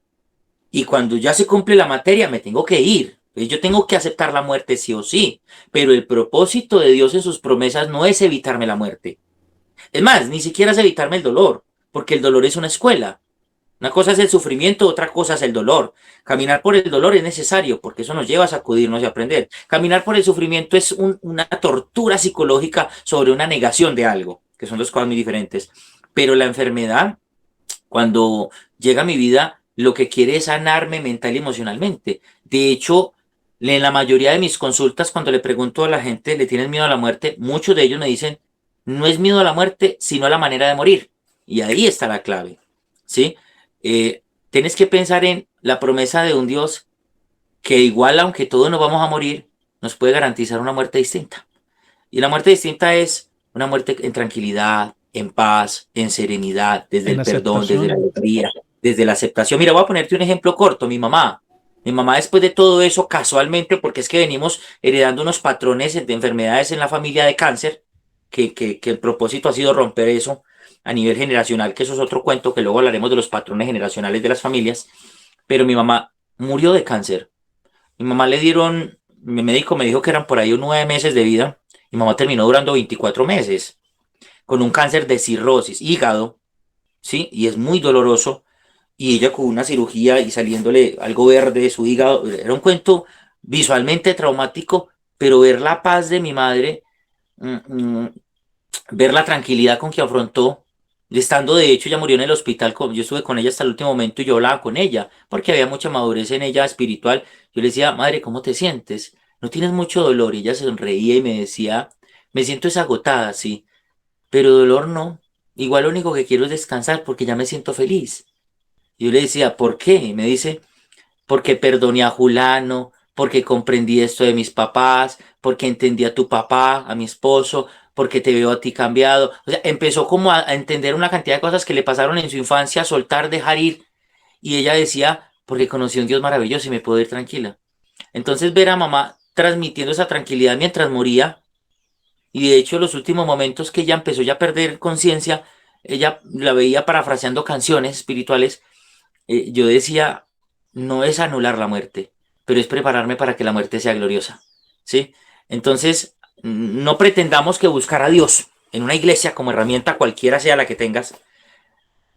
Y cuando ya se cumple la materia, me tengo que ir. Entonces, yo tengo que aceptar la muerte sí o sí. Pero el propósito de Dios en sus promesas no es evitarme la muerte. Es más, ni siquiera es evitarme el dolor, porque el dolor es una escuela. Una cosa es el sufrimiento, otra cosa es el dolor. Caminar por el dolor es necesario porque eso nos lleva a sacudirnos y aprender. Caminar por el sufrimiento es una tortura psicológica sobre una negación de algo, que son dos cosas muy diferentes. Pero la enfermedad, cuando llega a mi vida, lo que quiere es sanarme mental y emocionalmente. De hecho, en la mayoría de mis consultas, cuando le pregunto a la gente, ¿le tienen miedo a la muerte? Muchos de ellos me dicen, no es miedo a la muerte, sino a la manera de morir. Y ahí está la clave, ¿sí? Tienes que pensar en la promesa de un Dios que igual, aunque todos nos vamos a morir, nos puede garantizar una muerte distinta. Y la muerte distinta es una muerte en tranquilidad, en paz, en serenidad, desde En el perdón, desde la aceptación. alegría, desde la aceptación. Mira, voy a ponerte un ejemplo corto, mi mamá después de todo eso, casualmente, porque es que venimos heredando unos patrones de enfermedades en la familia de cáncer, que el propósito ha sido romper eso a nivel generacional, que eso es otro cuento, que luego hablaremos de los patrones generacionales de las familias, pero mi mamá murió de cáncer. Mi mamá le dieron, mi médico me dijo que eran por ahí 9 meses de vida. Mi mamá terminó durando 24 meses con un cáncer de cirrosis, hígado, ¿sí? Y es muy doloroso. Y ella con una cirugía y saliéndole algo verde de su hígado. Era un cuento visualmente traumático, pero ver la paz de mi madre, mm, mm, ver la tranquilidad con que afrontó, estando de hecho, ella murió en el hospital, yo estuve con ella hasta el último momento y yo hablaba con ella, porque había mucha madurez en ella espiritual. Yo le decía, madre, ¿cómo te sientes? ¿No tienes mucho dolor? Y ella se sonreía y me decía, me siento desagotada, sí, pero dolor no. Igual lo único que quiero es descansar porque ya me siento feliz. Y yo le decía, ¿por qué? Y me dice, porque perdoné a Julano, porque comprendí esto de mis papás, porque entendí a tu papá, a mi esposo, porque te veo a ti cambiado. O sea, empezó como a entender una cantidad de cosas que le pasaron en su infancia, soltar, dejar ir. Y ella decía, porque conocí a un Dios maravilloso y me puedo ir tranquila. Entonces ver a mamá transmitiendo esa tranquilidad mientras moría, y de hecho los últimos momentos que ella empezó ya a perder conciencia, ella la veía parafraseando canciones espirituales. Yo decía, no es anular la muerte, pero es prepararme para que la muerte sea gloriosa, ¿sí? Entonces, no pretendamos que buscar a Dios en una iglesia como herramienta cualquiera sea la que tengas,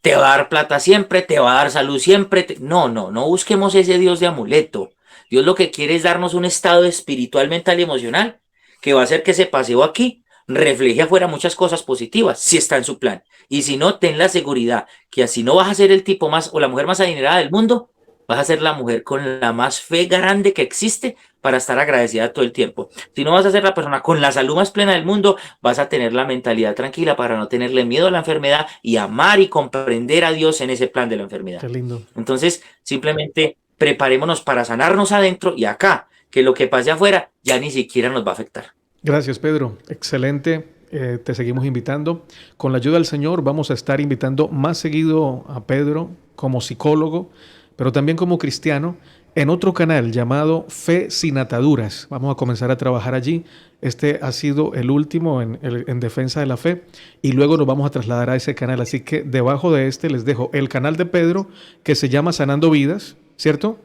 te va a dar plata siempre, te va a dar salud siempre. No, no, no busquemos ese Dios de amuleto. Dios lo que quiere es darnos un estado espiritual, mental y emocional que va a hacer que ese paseo aquí refleje afuera muchas cosas positivas, si está en su plan. Y si no, ten la seguridad que así no vas a ser el tipo más o la mujer más adinerada del mundo, vas a ser la mujer con la más fe grande que existe para estar agradecida todo el tiempo. Si no vas a ser la persona con la salud más plena del mundo, vas a tener la mentalidad tranquila para no tenerle miedo a la enfermedad y amar y comprender a Dios en ese plan de la Qué enfermedad. lindo. Entonces, simplemente preparémonos para sanarnos adentro y acá, que lo que pase afuera ya ni siquiera nos va a afectar. Gracias, Pedro. Excelente. Te seguimos invitando. Con la ayuda del Señor vamos a estar invitando más seguido a Pedro como psicólogo, pero también como cristiano, en otro canal llamado Fe sin Ataduras. Vamos a comenzar a trabajar allí. Este ha sido el último en defensa de la fe y luego nos vamos a trasladar a ese canal. Así que debajo de este les dejo el canal de Pedro que se llama Sanando Vidas, ¿cierto?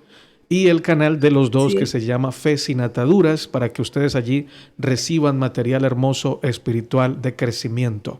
Y el canal de los dos que Sí. se llama Fe sin Ataduras para que ustedes allí reciban material hermoso espiritual de crecimiento.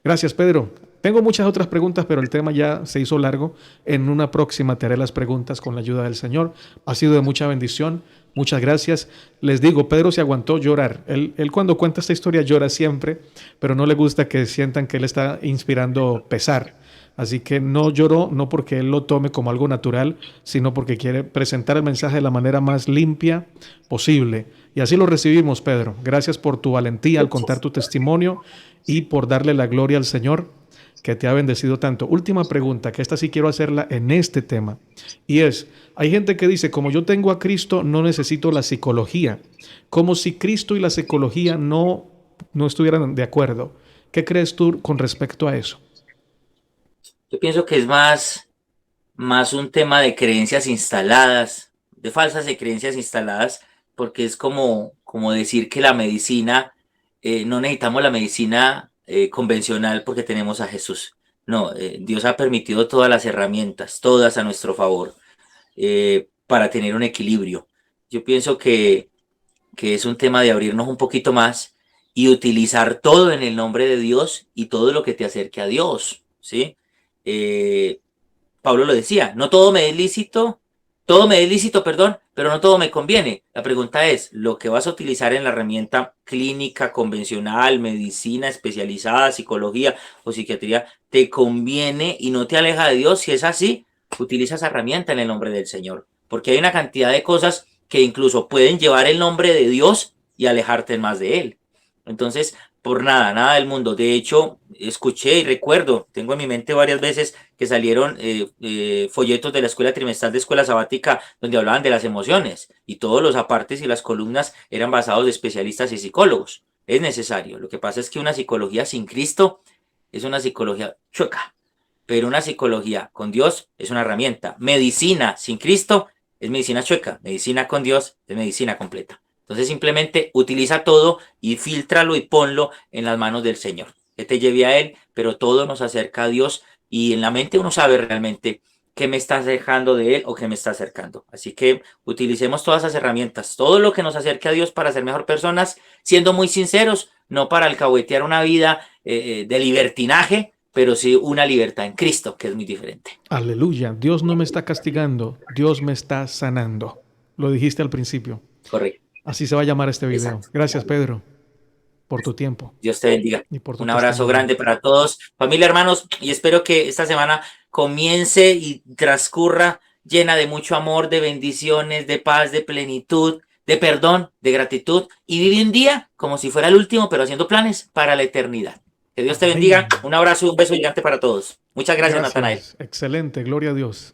Gracias, Pedro. Tengo muchas otras preguntas, pero el tema ya se hizo largo. En una próxima te haré las preguntas con la ayuda del Señor. Ha sido de mucha bendición. Muchas gracias. Les digo, Pedro se aguantó llorar. Él cuando cuenta esta historia llora siempre, pero no le gusta que sientan que él está inspirando pesar. Así que no lloró, no porque él lo tome como algo natural, sino porque quiere presentar el mensaje de la manera más limpia posible. Y así lo recibimos, Pedro. Gracias por tu valentía al contar tu testimonio y por darle la gloria al Señor que te ha bendecido tanto. Última pregunta, que esta sí quiero hacerla en este tema. Y es, hay gente que dice, como yo tengo a Cristo, no necesito la psicología. Como si Cristo y la psicología no estuvieran de acuerdo. ¿Qué crees tú con respecto a eso? Yo pienso que es más un tema de creencias instaladas, de falsas de creencias instaladas, porque es como decir que la medicina, no necesitamos la medicina convencional porque tenemos a Jesús. No, Dios ha permitido todas las herramientas, todas a nuestro favor, para tener un equilibrio. Yo pienso que es un tema de abrirnos un poquito más y utilizar todo en el nombre de Dios y todo lo que te acerque a Dios, ¿sí? Eh, Pablo lo decía, no todo me es lícito, todo me es lícito, perdón, pero no todo me conviene. La pregunta es, ¿lo que vas a utilizar en la herramienta clínica, convencional, medicina especializada, psicología o psiquiatría, te conviene y no te aleja de Dios? Si es así, utiliza esa herramienta en el nombre del Señor, porque hay una cantidad de cosas que incluso pueden llevar el nombre de Dios y alejarte más de Él. Entonces, por nada, nada del mundo. De hecho, escuché y recuerdo, tengo en mi mente varias veces que salieron folletos de la escuela trimestral de escuela sabática donde hablaban de las emociones y todos los apartes y las columnas eran basados de especialistas y psicólogos. es necesario. Lo que pasa es que una psicología sin Cristo es una psicología chueca, pero una psicología con Dios es una herramienta. Medicina sin Cristo es medicina chueca, medicina con Dios es medicina completa. Entonces simplemente utiliza todo y fíltralo y ponlo en las manos del Señor. Que te lleve a Él, pero todo nos acerca a Dios y en la mente uno sabe realmente qué me está alejando de Él o qué me está acercando. Así que utilicemos todas esas herramientas, todo lo que nos acerque a Dios para ser mejor personas, siendo muy sinceros, no para alcahuetear una vida de libertinaje, pero sí una libertad en Cristo, que es muy diferente. Aleluya. Dios no me está castigando, Dios me está sanando. Lo dijiste al principio. Correcto. Así se va a llamar este video. Exacto. Gracias, Pedro, por tu tiempo Dios te bendiga. y por tu Un abrazo testimonio. grande para todos, familia, hermanos, y espero que esta semana comience y transcurra llena de mucho amor, de bendiciones, de paz, de plenitud, de perdón, de gratitud, y vive un día como si fuera el último, pero haciendo planes para la eternidad. Que Dios te bendiga. Un abrazo y un beso gigante para todos. Muchas gracias, Natanael. Gracias. Excelente. Gloria a Dios.